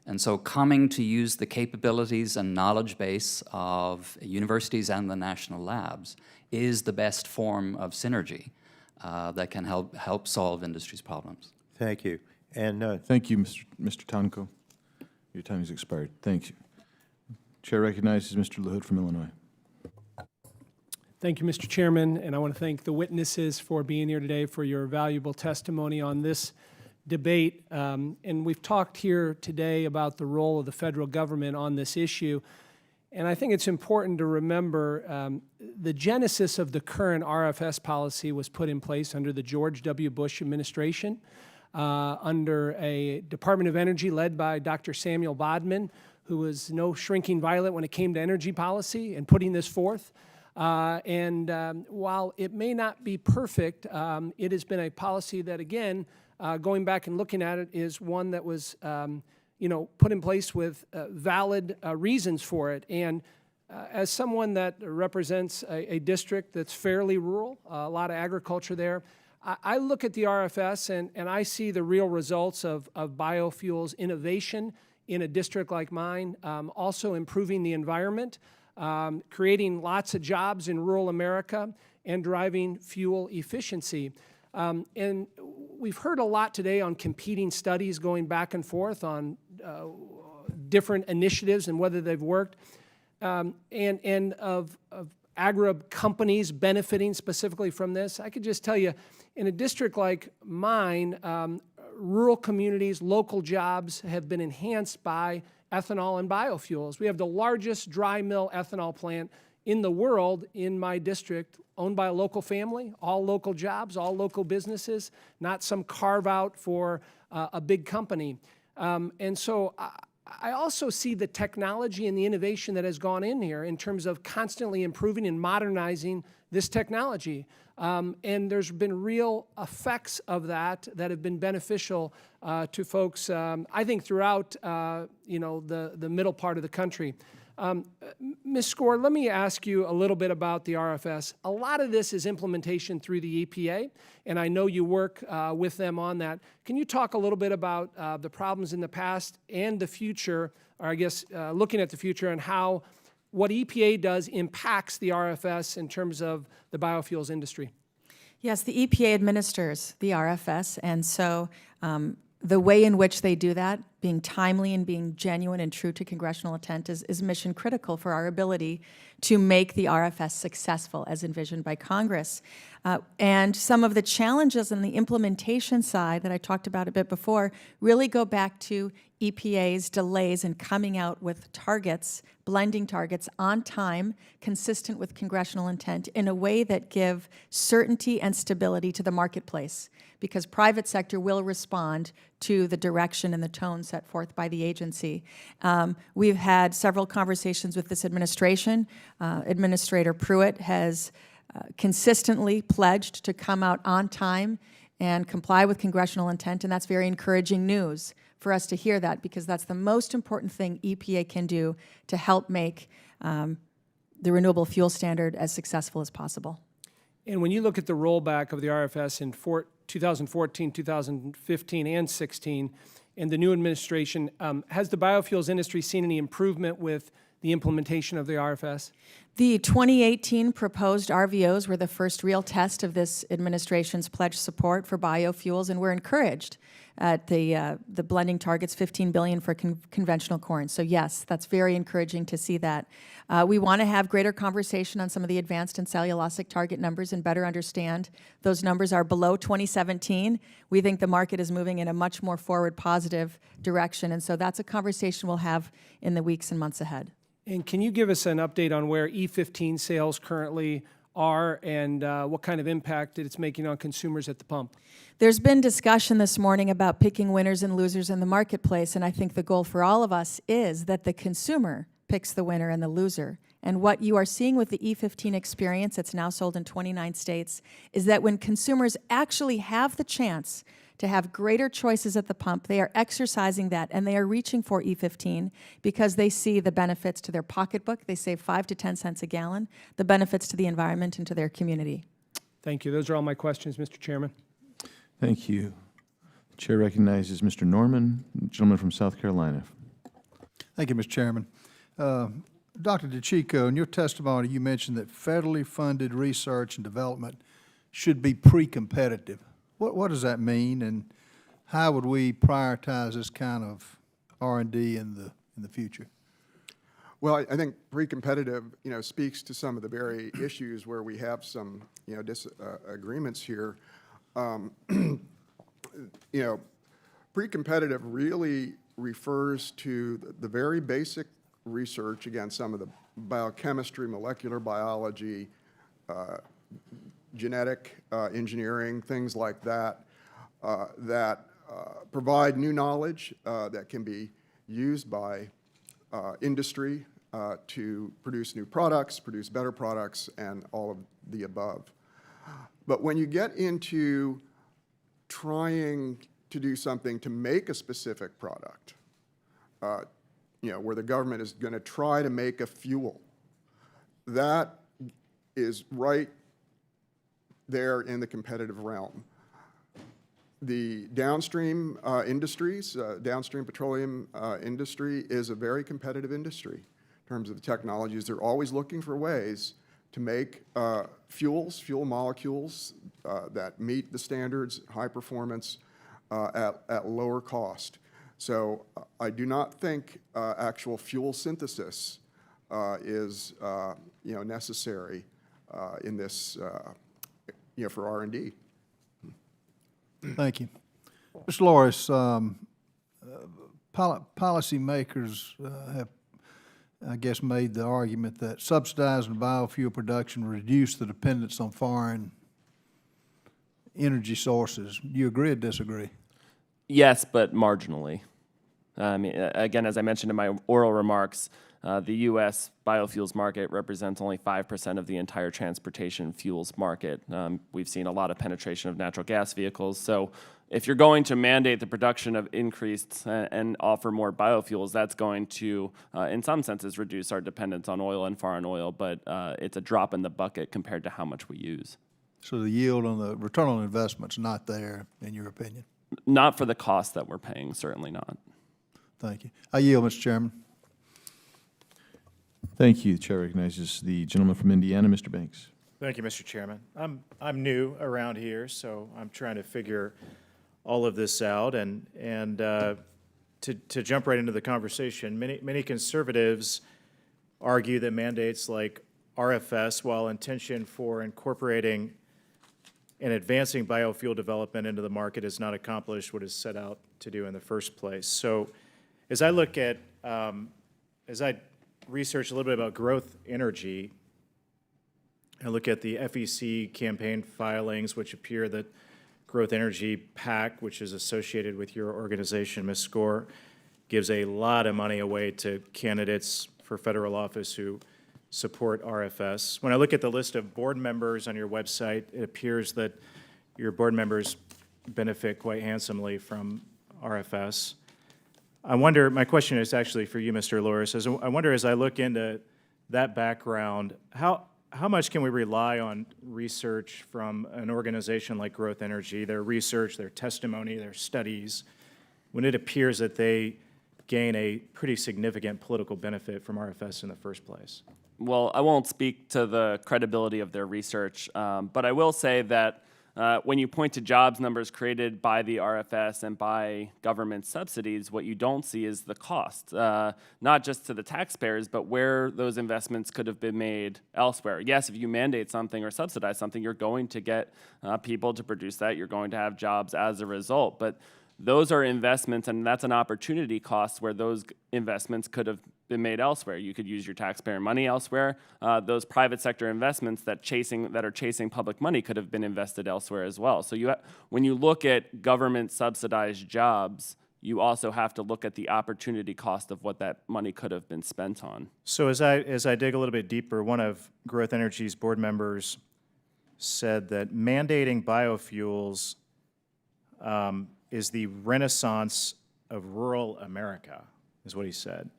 And so coming to use the capabilities and knowledge base of universities and the national labs is the best form of synergy that can help solve industry's problems. Thank you. And Thank you, Mr. Tonko. Your time has expired. Thank you. Chair recognizes Mr. LaHood from Illinois. Thank you, Mr. Chairman, and I want to thank the witnesses for being here today for your valuable testimony on this debate. And we've talked here today about the role of the federal government on this issue. And I think it's important to remember the genesis of the current RFS policy was put in place under the George W. Bush administration, under a Department of Energy led by Dr. Samuel Bodman, who was no shrinking violet when it came to energy policy and putting this forth. While it may not be perfect, it has been a policy that, again, going back and looking at it, is one that was put in place with valid reasons for it. And as someone that represents a district that's fairly rural, a lot of agriculture there, I look at the RFS and I see the real results of biofuels innovation in a district like mine, also improving the environment, creating lots of jobs in rural America, and driving fuel efficiency. And we've heard a lot today on competing studies going back and forth on different initiatives and whether they've worked, and of agri companies benefiting specifically from this. I could just tell you, in a district like mine, rural communities, local jobs have been enhanced by ethanol and biofuels. We have the largest dry mill ethanol plant in the world in my district, owned by a local family, all local jobs, all local businesses, not some carve out for a big company. And so I also see the technology and the innovation that has gone in here in terms of constantly improving and modernizing this technology. And there's been real effects of that that have been beneficial to folks, I think, throughout the middle part of the country. Ms. Skor, let me ask you a little bit about the RFS. A lot of this is implementation through the EPA, and I know you work with them on that. Can you talk a little bit about the problems in the past and the future, or I guess looking at the future, and how what EPA does impacts the RFS in terms of the biofuels industry? Yes, the EPA administers the RFS, and so the way in which they do that, being timely and being genuine and true to congressional intent, is mission critical for our ability to make the RFS successful as envisioned by Congress. And some of the challenges on the implementation side that I talked about a bit before really go back to EPA's delays in coming out with targets, blending targets on time, consistent with congressional intent, in a way that give certainty and stability to the marketplace, because private sector will respond to the direction and the tone set forth by the agency. We've had several conversations with this administration. Administrator Pruitt has consistently pledged to come out on time and comply with congressional intent, and that's very encouraging news for us to hear that, because that's the most important thing EPA can do to help make the renewable fuel standard as successful as possible. And when you look at the rollback of the RFS in 2014, 2015, and 16, and the new administration, has the biofuels industry seen any improvement with the implementation of the RFS? The 2018 proposed RVOs were the first real test of this administration's pledged support for biofuels, and we're encouraged at the blending targets, $15 billion for conventional corn. So yes, that's very encouraging to see that. We want to have greater conversation on some of the advanced and cellulosic target numbers and better understand those numbers are below 2017. We think the market is moving in a much more forward positive direction, and so that's a conversation we'll have in the weeks and months ahead. And can you give us an update on where E15 sales currently are and what kind of impact it's making on consumers at the pump? There's been discussion this morning about picking winners and losers in the marketplace, and I think the goal for all of us is that the consumer picks the winner and the loser And what you are seeing with the E15 experience, it's now sold in 29 states, is that when consumers actually have the chance to have greater choices at the pump, they are exercising that, and they are reaching for E15 because they see the benefits to their pocketbook. They save 5 to 10 cents a gallon, the benefits to the environment and to their community. Thank you. Those are all my questions, Mr. Chairman. Thank you. The chair recognizes Mr. Norman, gentleman from South Carolina. Thank you, Mr. Chairman. Dr. DeCicco, in your testimony, you mentioned that federally funded research and development should be pre-competitive. What does that mean, and how would we prioritize this kind of R&D in the future? Well, I think pre-competitive, speaks to some of the very issues where we have some, disagreements here. Pre-competitive really refers to the very basic research, again, some of the biochemistry, molecular biology, genetic engineering, things like that, that provide new knowledge that can be used by industry to produce new products, produce better products, and all of the above. But when you get into trying to do something to make a specific product, where the government is going to try to make a fuel, that is right there in the competitive realm. The downstream industries, downstream petroleum industry is a very competitive industry in terms of the technologies. They're always looking for ways to make fuel molecules that meet the standards, high performance, at lower cost. So I do not think actual fuel synthesis is necessary in this for R&D. Thank you. Ms. Loris, policymakers have, I guess, made the argument that subsidizing biofuel production reduce the dependence on foreign energy sources. Do you agree or disagree? Yes, but marginally. Again, as I mentioned in my oral remarks, the U.S. biofuels market represents only 5% of the entire transportation fuels market. We've seen a lot of penetration of natural gas vehicles. So if you're going to mandate the production of increased and offer more biofuels, that's going to, in some senses, reduce our dependence on oil and foreign oil, but it's a drop in the bucket compared to how much we use. So the yield on the return on investment's not there, in your opinion? Not for the cost that we're paying, certainly not. Thank you. I yield, Mr. Chairman. Thank you. The chair recognizes the gentleman from Indiana, Mr. Banks. Thank you, Mr. Chairman. I'm new around here, so I'm trying to figure all of this out. And to jump right into the conversation, many conservatives argue that mandates like RFS, while intention for incorporating and advancing biofuel development into the market, has not accomplished what is set out to do in the first place. So as I look at, as I research a little bit about growth energy, I look at the FEC campaign filings, which appear that Growth Energy PAC, which is associated with your organization, Ms. Skor, gives a lot of money away to candidates for federal office who support RFS. When I look at the list of board members on your website, it appears that your board members benefit quite handsomely from RFS. I wonder, my question is actually for you, Mr. Loris, I wonder, as I look into that background, how much can we rely on research from an organization like Growth Energy, their research, their testimony, their studies, when it appears that they gain a pretty significant political benefit from RFS in the first place? Well, I won't speak to the credibility of their research, but I will say that when you point to jobs numbers created by the RFS and by government subsidies, what you don't see is the cost, not just to the taxpayers, but where those investments could have been made elsewhere. Yes, if you mandate something or subsidize something, you're going to get people to produce that. You're going to have jobs as a result. But those are investments, and that's an opportunity cost where those investments could have been made elsewhere. You could use your taxpayer money elsewhere. Those private sector investments that are chasing public money could have been invested elsewhere as well. So when you look at government subsidized jobs, you also have to look at the opportunity cost of what that money could have been spent on. So as I dig a little bit deeper, one of Growth Energy's board members said that mandating biofuels is the renaissance of rural America, is what he said.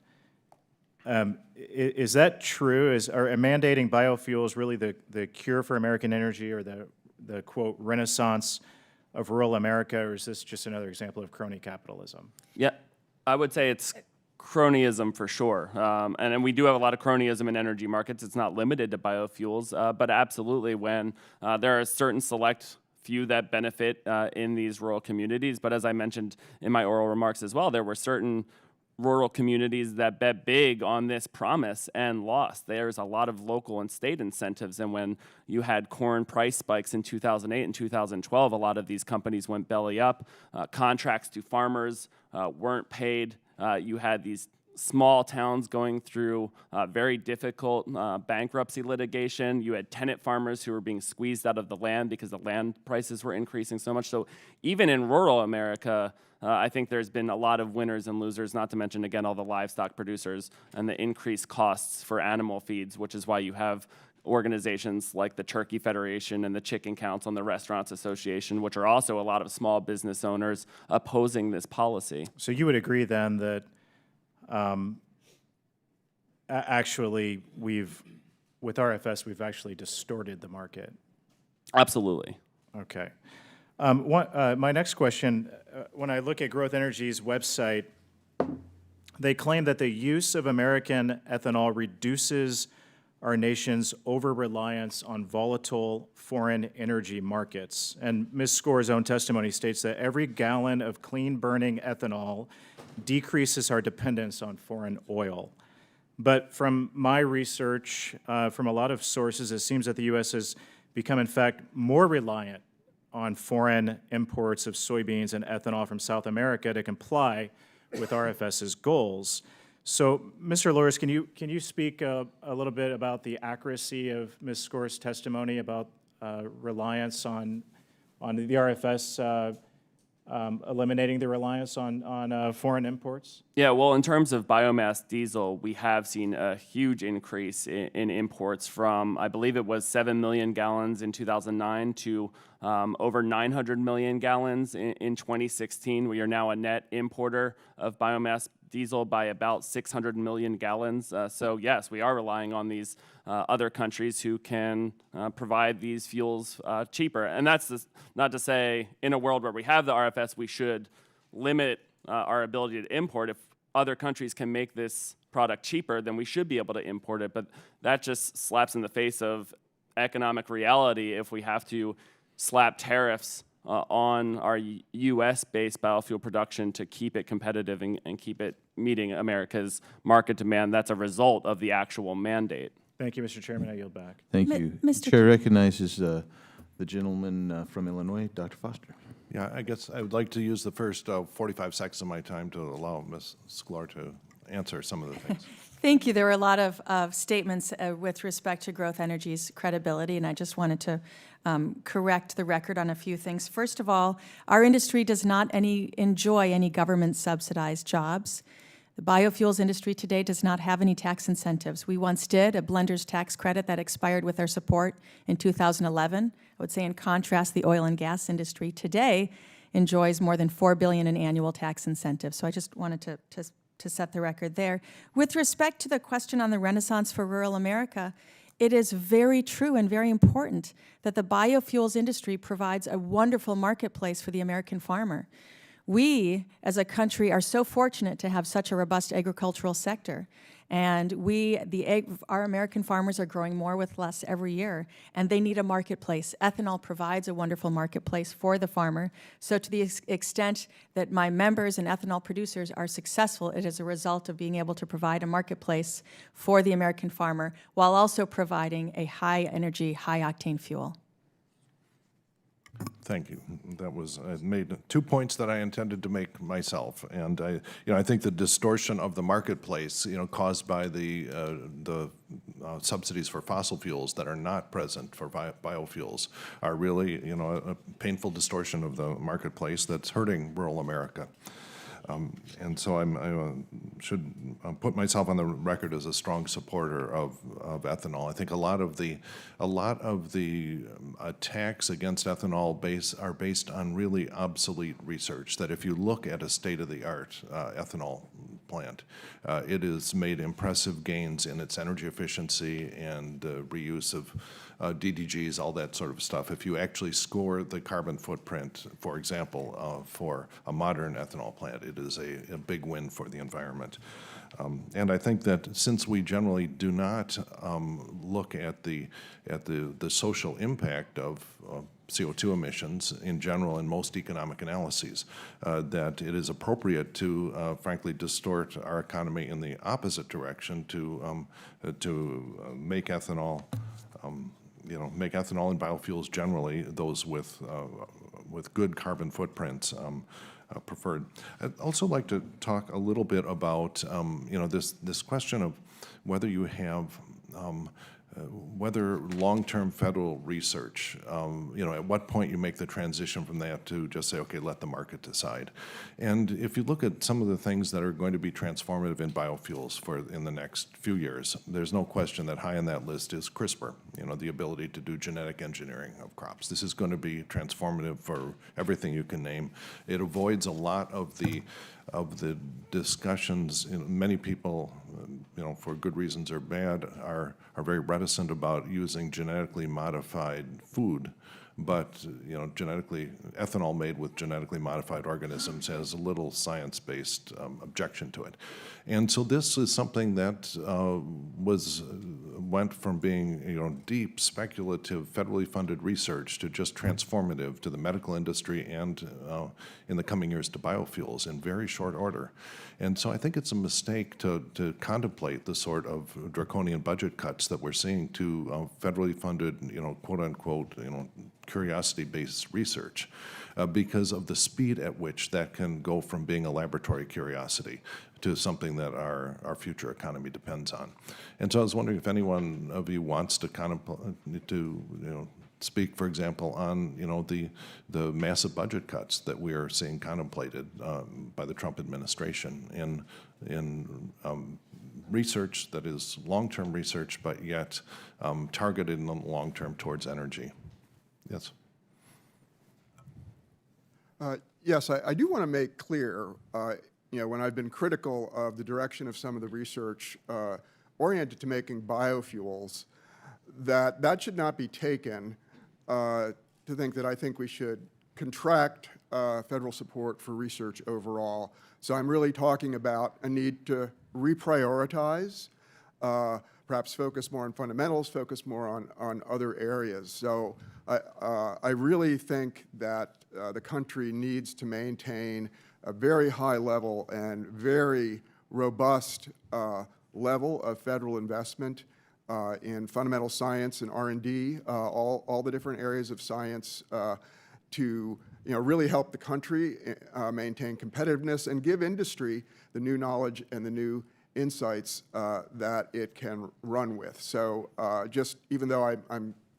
Is that true? Are mandating biofuels really the cure for American energy, or the quote renaissance of rural America, or is this just another example of crony capitalism? Yeah, I would say it's cronyism for sure. And we do have a lot of cronyism in energy markets. It's not limited to biofuels, but absolutely when there are certain select few that benefit in these rural communities. But as I mentioned in my oral remarks as well, there were certain rural communities that bet big on this promise and lost. There's a lot of local and state incentives, and when you had corn price spikes in 2008 and 2012, a lot of these companies went belly up. Contracts to farmers weren't paid. You had these small towns going through very difficult bankruptcy litigation. You had tenant farmers who were being squeezed out of the land because the land prices were increasing so much. So even in rural America, I think there's been a lot of winners and losers, not to mention, again, all the livestock producers and the increased costs for animal feeds, which is why you have organizations like the Turkey Federation and the Chicken Council and the Restaurants Association, which are also a lot of small business owners opposing this policy. So you would agree then that actually with RFS, we've actually distorted the market? Absolutely. Okay. My next question, when I look at Growth Energy's website, they claim that the use of American ethanol reduces our nation's over-reliance on volatile foreign energy markets. And Ms. Skor's own testimony states that every gallon of clean-burning ethanol decreases our dependence on foreign oil. But from my research, from a lot of sources, it seems that the U.S. has become, in fact, more reliant on foreign imports of soybeans and ethanol from South America to comply with RFS's goals. So, Mr. Loris, can you speak a little bit about the accuracy of Ms. Skor's testimony about reliance on the RFS eliminating the reliance on foreign imports? Yeah, well, in terms of biomass diesel, we have seen a huge increase in imports from, I believe it was 7 million gallons in 2009 to over 900 million gallons in 2016. We are now a net importer of biomass diesel by about 600 million gallons. So yes, we are relying on these other countries who can provide these fuels cheaper. And that's not to say in a world where we have the RFS, we should limit our ability to import. If other countries can make this product cheaper, then we should be able to import it. But that just slaps in the face of economic reality if we have to slap tariffs on our U.S.-based biofuel production to keep it competitive and keep it meeting America's market demand. That's a result of the actual mandate. Thank you, Mr. Chairman. I yield back. Thank you. Mr. The chair recognizes the gentleman from Illinois, Dr. Foster. Yeah, I guess I would like to use the first 45 seconds of my time to allow Ms. Skor to answer some of the things. Thank you. There were a lot of statements with respect to Growth Energy's credibility, and I just wanted to correct the record on a few things. First of all, our industry does not enjoy any government-subsidized jobs. The biofuels industry today does not have any tax incentives. We once did, a blender's tax credit that expired with our support in 2011. I would say in contrast, the oil and gas industry today enjoys more than $4 billion in annual tax incentives. So I just wanted to set the record there. With respect to the question on the renaissance for rural America, it is very true and very important that the biofuels industry provides a wonderful marketplace for the American farmer. We, as a country, are so fortunate to have such a robust agricultural sector. And our American farmers are growing more with less every year, and they need a marketplace. Ethanol provides a wonderful marketplace for the farmer. So to the extent that my members and ethanol producers are successful, it is a result of being able to provide a marketplace for the American farmer while also providing a high-energy, high-octane fuel. Thank you. That was, I made 2 points that I intended to make myself, and I think the distortion of the marketplace, caused by the subsidies for fossil fuels that are not present for biofuels, are really, a painful distortion of the marketplace that's hurting rural America. And so I should put myself on the record as a strong supporter of ethanol. I think a lot of the attacks against ethanol are based on really obsolete research. That if you look at a state-of-the-art ethanol plant, it has made impressive gains in its energy efficiency and reuse of DDGs, all that sort of stuff. If you actually score the carbon footprint, for example, for a modern ethanol plant, it is a big win for the environment. And I think that since we generally do not look at the social impact of CO2 emissions in general in most economic analyses, that it is appropriate to, frankly, distort our economy in the opposite direction to make ethanol. Make ethanol and biofuels generally, those with good carbon footprints, preferred. I'd also like to talk a little bit about this question of whether you have whether long-term federal research, at what point you make the transition from that to just say, okay, let the market decide. And if you look at some of the things that are going to be transformative in biofuels in the next few years, there's no question that high on that list is CRISPR, the ability to do genetic engineering of crops. This is going to be transformative for everything you can name. It avoids a lot of the discussions. Many people, for good reasons or bad, are very reticent about using genetically modified food. But ethanol made with genetically modified organisms has a little science-based objection to it. And so this is something that went from being deep, speculative, federally funded research to just transformative to the medical industry and in the coming years to biofuels in very short order. And so I think it's a mistake to contemplate the sort of draconian budget cuts that we're seeing to federally funded, quote unquote, curiosity-based research because of the speed at which that can go from being a laboratory curiosity to something that our future economy depends on. And so I was wondering if anyone of you wants to speak, for example, on the massive budget cuts that we are seeing contemplated by the Trump administration in research that is long-term research, but yet targeted in the long term towards energy. Yes. Yes, I do want to make clear, when I've been critical of the direction of some of the research oriented to making biofuels, that should not be taken to think that I think we should contract federal support for research overall. So I'm really talking about a need to reprioritize, perhaps focus more on fundamentals, focus more on other areas. So I really think that the country needs to maintain a very high level and very robust level of federal investment in fundamental science and R&D, all the different areas of science to really help the country maintain competitiveness and give industry the new knowledge and the new insights that it can run with. So just even though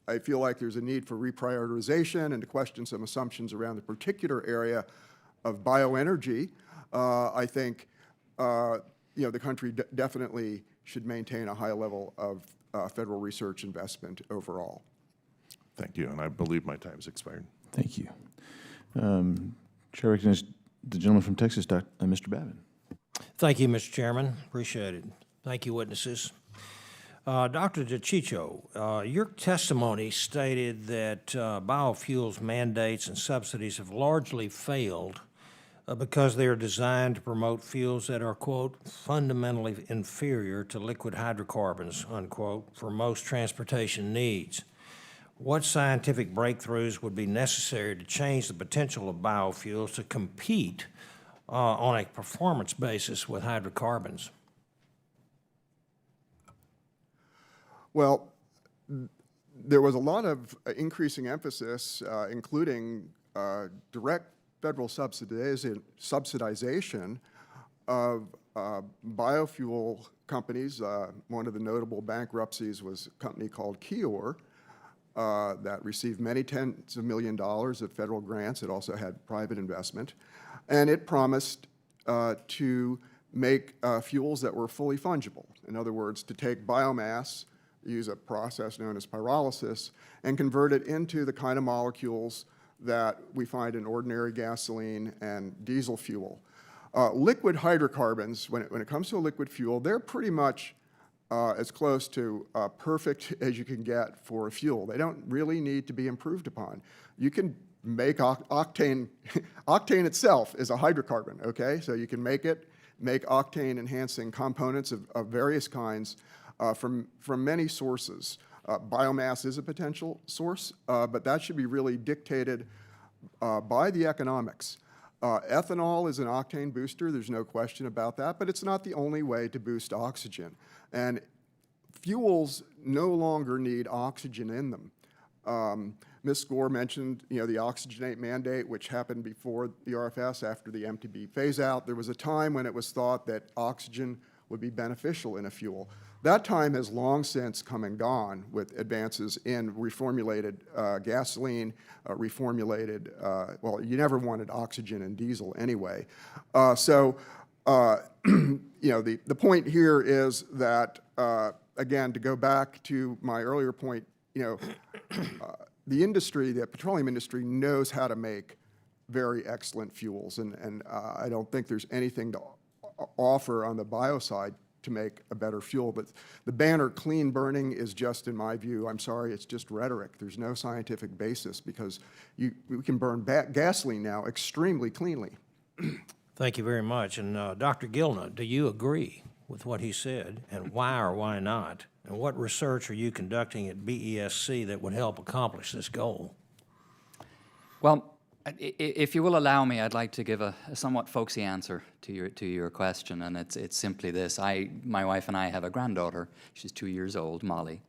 I feel like there's a need for reprioritization and to question some assumptions around the particular area of bioenergy, I think the country definitely should maintain a high level of federal research investment overall. Thank you, and I believe my time's expired. Thank you. Chair recognizes the gentleman from Texas, Mr. Babin. Thank you, Mr. Chairman. Appreciate it. Thank you, witnesses. Dr. DeCicco, your testimony stated that biofuels mandates and subsidies have largely failed because they are designed to promote fuels that are, quote, fundamentally inferior to liquid hydrocarbons, unquote, for most transportation needs. What scientific breakthroughs would be necessary to change the potential of biofuels to compete on a performance basis with hydrocarbons? Well, there was a lot of increasing emphasis, including direct federal subsidization of biofuel companies. One of the notable bankruptcies was a company called Skor that received many tens of millions of dollars of federal grants. It also had private investment. And it promised to make fuels that were fully fungible. In other words, to take biomass, use a process known as pyrolysis, and convert it into the kind of molecules that we find in ordinary gasoline and diesel fuel. Liquid hydrocarbons, when it comes to a liquid fuel, they're pretty much as close to perfect as you can get for a fuel. They don't really need to be improved upon. You can make octane. Octane itself is a hydrocarbon, okay? So you can make octane-enhancing components of various kinds from many sources. Biomass is a potential source, but that should be really dictated by the economics. Ethanol is an octane booster, there's no question about that, but it's not the only way to boost oxygen. And fuels no longer need oxygen in them. Ms. Skor mentioned, the oxygenate mandate, which happened before the RFS after the MTB phase-out. There was a time when it was thought that oxygen would be beneficial in a fuel. That time has long since come and gone with advances in reformulated gasoline, well, you never wanted oxygen in diesel anyway. The point here is that, again, to go back to my earlier point, the industry, the petroleum industry, knows how to make very excellent fuels, and I don't think there's anything to offer on the bio side to make a better fuel. But the banner clean burning is just, in my view, I'm sorry, it's just rhetoric. There's no scientific basis because we can burn gasoline now extremely cleanly. Thank you very much. And Dr. Gilna, do you agree with what he said, and why or why not? And what research are you conducting at BESC that would help accomplish this goal? Well, if you will allow me, I'd like to give a somewhat folksy answer to your question, and it's simply this. My wife and I have a granddaughter. She's 2 years old, Molly.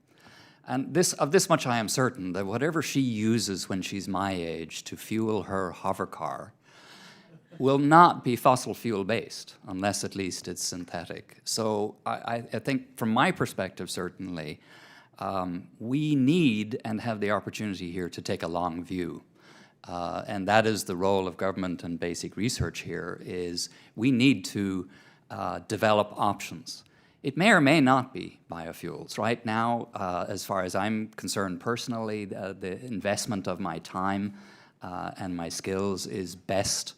And of this much I am certain, that whatever she uses when she's my age to fuel her hover car will not be fossil fuel based, unless at least it's synthetic. So I think from my perspective, certainly, we need and have the opportunity here to take a long view. And that is the role of government and basic research here, is we need to develop options. It may or may not be biofuels. Right now, as far as I'm concerned personally, the investment of my time and my skills is best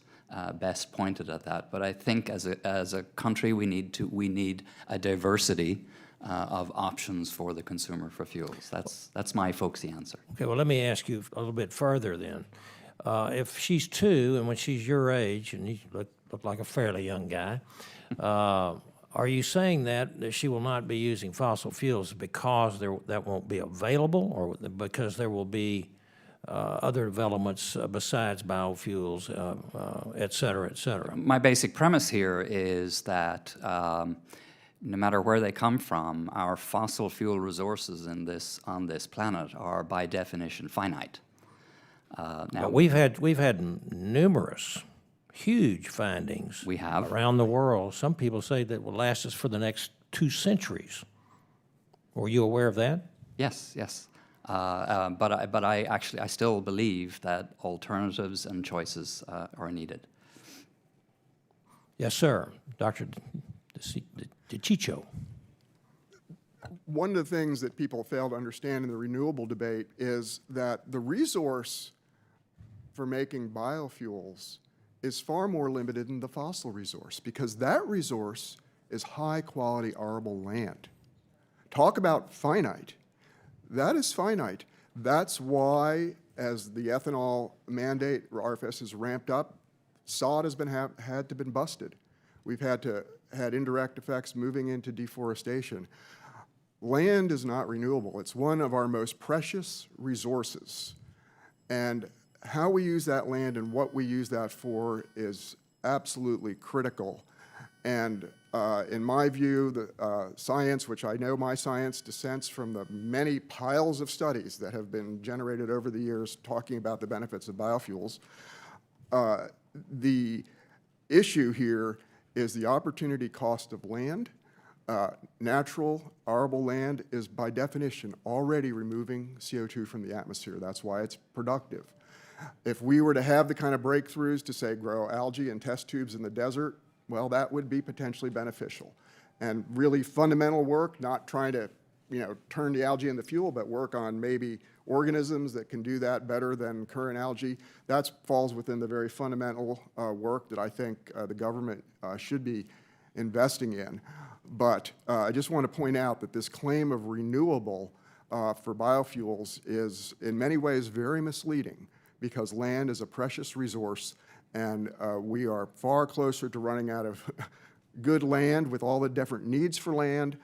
pointed at that. But I think as a country, we need a diversity of options for the consumer for fuels. That's my folksy answer. Okay, well, let me ask you a little bit further then. If she's 2, and when she's your age, and you look like a fairly young guy, are you saying that she will not be using fossil fuels because that won't be available, or because there will be other developments besides biofuels, et cetera, et cetera? My basic premise here is that no matter where they come from, our fossil fuel resources on this planet are by definition finite. Now we've had numerous huge findings. We have around the world. Some people say that will last us for the next 2 centuries. Were you aware of that? Yes. But I still believe that alternatives and choices are needed. Yes, sir. Dr. DeCicco. One of the things that people fail to understand in the renewable debate is that the resource for making biofuels is far more limited than the fossil resource, because that resource is high-quality arable land. Talk about finite. That is finite. That's why, as the ethanol mandate, RFS, has ramped up, sod has had to been busted. We've had indirect effects moving into deforestation. Land is not renewable. It's one of our most precious resources. And how we use that land and what we use that for is absolutely critical. And in my view, the science, which I know my science dissents from the many piles of studies that have been generated over the years talking about the benefits of biofuels, the issue here is the opportunity cost of land. Natural arable land is by definition already removing CO2 from the atmosphere. That's why it's productive. If we were to have the kind of breakthroughs to, say, grow algae in test tubes in the desert, well, that would be potentially beneficial. And really fundamental work, not trying to, turn the algae into fuel, but work on maybe organisms that can do that better than current algae. That falls within the very fundamental work that I think the government should be investing in. But I just want to point out that this claim of renewable for biofuels is in many ways very misleading, because land is a precious resource, and we are far closer to running out of good land with all the different needs for land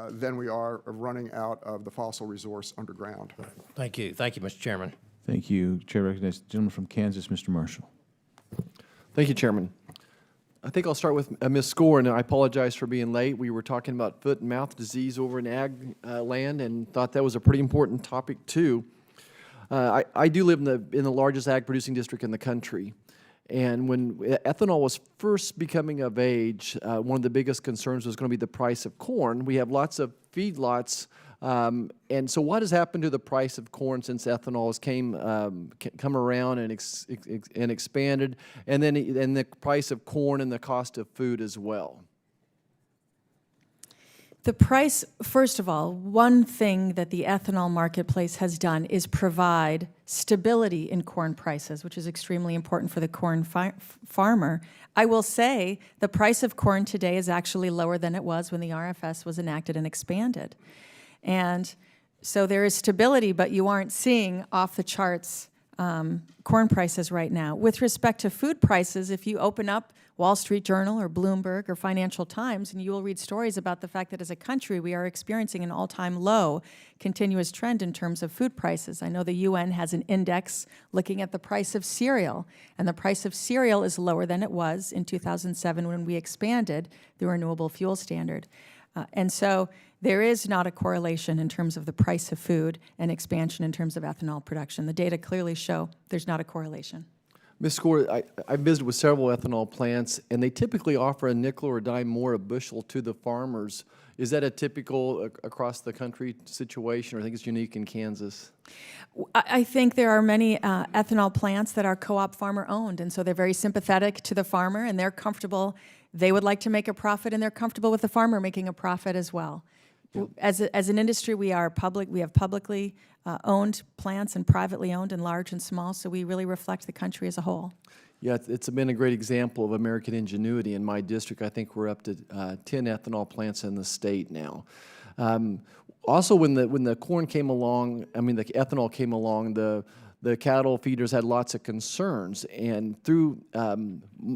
than we are running out of the fossil resource underground. Thank you. Thank you, Mr. Chairman. Thank you. Chair recognizes the gentleman from Kansas, Mr. Marshall. Thank you, Chairman. I think I'll start with Ms. Skor, and I apologize for being late. We were talking about foot and mouth disease over in ag land, and thought that was a pretty important topic too. I do live in the largest ag producing district in the country, and when ethanol was first becoming of age, one of the biggest concerns was going to be the price of corn. We have lots of feedlots. And so what has happened to the price of corn since ethanol has come around and expanded, and then the price of corn and the cost of food as well? The price, first of all, one thing that the ethanol marketplace has done is provide stability in corn prices, which is extremely important for the corn farmer. I will say the price of corn today is actually lower than it was when the RFS was enacted and expanded. And so there is stability, but you aren't seeing off the charts corn prices right now. With respect to food prices, if you open up Wall Street Journal or Bloomberg or Financial Times, and you will read stories about the fact that as a country we are experiencing an all-time low continuous trend in terms of food prices. I know the UN has an index looking at the price of cereal, and the price of cereal is lower than it was in 2007 when we expanded the renewable fuel standard. And so there is not a correlation in terms of the price of food and expansion in terms of ethanol production. The data clearly show there's not a correlation. Ms. Skor, I visited with several ethanol plants, and they typically offer a nickel or a dime more a bushel to the farmers. Is that a typical across the country situation, or I think it's unique in Kansas? I think there are many ethanol plants that are co-op farmer owned, and so they're very sympathetic to the farmer, and they're comfortable. They would like to make a profit, and they're comfortable with the farmer making a profit as well. As an industry, we have publicly owned plants and privately owned and large and small, so we really reflect the country as a whole. Yeah, it's been a great example of American ingenuity in my district. I think we're up to 10 ethanol plants in the state now. Also, when the corn came along, the ethanol came along, the cattle feeders had lots of concerns, and through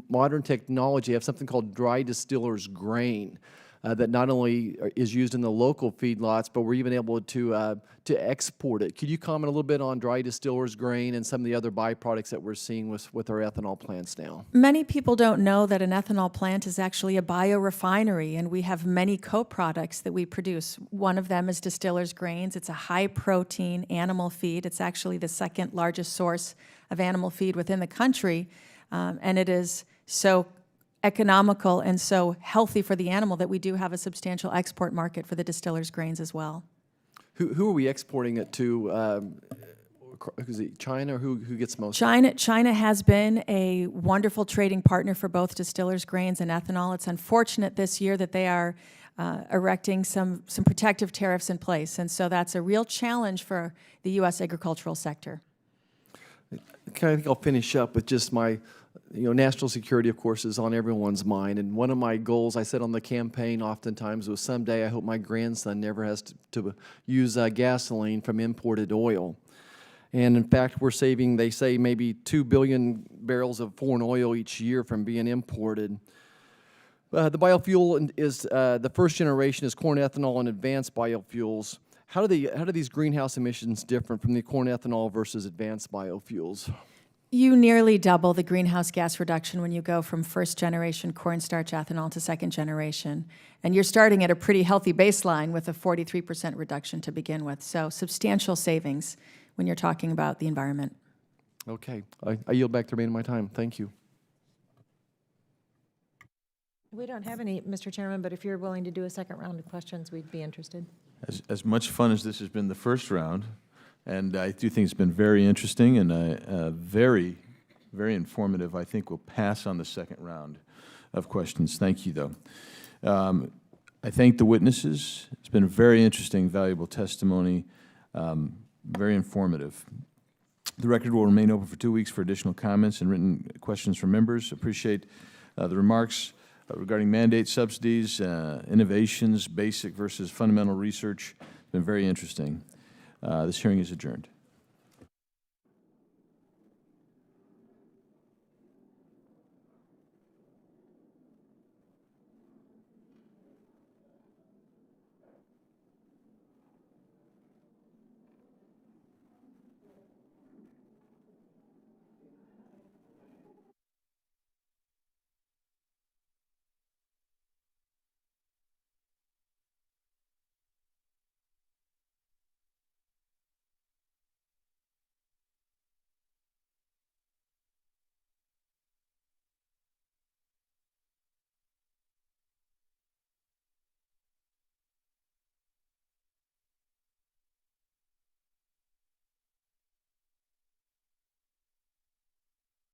modern technology, I have something called dry distiller's grain that not only is used in the local feedlots, but we're even able to export it. Could you comment a little bit on dry distiller's grain and some of the other byproducts that we're seeing with our ethanol plants now? Many people don't know that an ethanol plant is actually a biorefinery, and we have many co-products that we produce. One of them is distiller's grains. It's a high-protein animal feed. It's actually the second largest source of animal feed within the country, and it is so economical and so healthy for the animal that we do have a substantial export market for the distiller's grains as well. Who are we exporting it to? Is it China, or who gets most? China has been a wonderful trading partner for both distiller's grains and ethanol. It's unfortunate this year that they are erecting some protective tariffs in place, and so that's a real challenge for the U.S. agricultural sector. Okay, I think I'll finish up with just my, national security, of course, is on everyone's mind. And one of my goals I said on the campaign oftentimes was someday I hope my grandson never has to use gasoline from imported oil. And in fact, we're saving, they say, maybe 2 billion barrels of foreign oil each year from being imported. The biofuel is the first generation is corn ethanol and advanced biofuels. How do these greenhouse emissions differ from the corn ethanol versus advanced biofuels? You nearly double the greenhouse gas reduction when you go from first generation cornstarch ethanol to second generation. And you're starting at a pretty healthy baseline with a 43% reduction to begin with. So substantial savings when you're talking about the environment. Okay. I yield back the remainder of my time. Thank you. We don't have any, Mr. Chairman, but if you're willing to do a second round of questions, we'd be interested. As much fun as this has been the first round, and I do think it's been very interesting and very very informative. I think we'll pass on the second round of questions. Thank you, though. I thank the witnesses. It's been a very interesting, valuable testimony, very informative. The record will remain open for 2 weeks for additional comments and written questions from members. Appreciate the remarks regarding mandates, subsidies, innovations, basic versus fundamental research. It's been very interesting. This hearing is adjourned.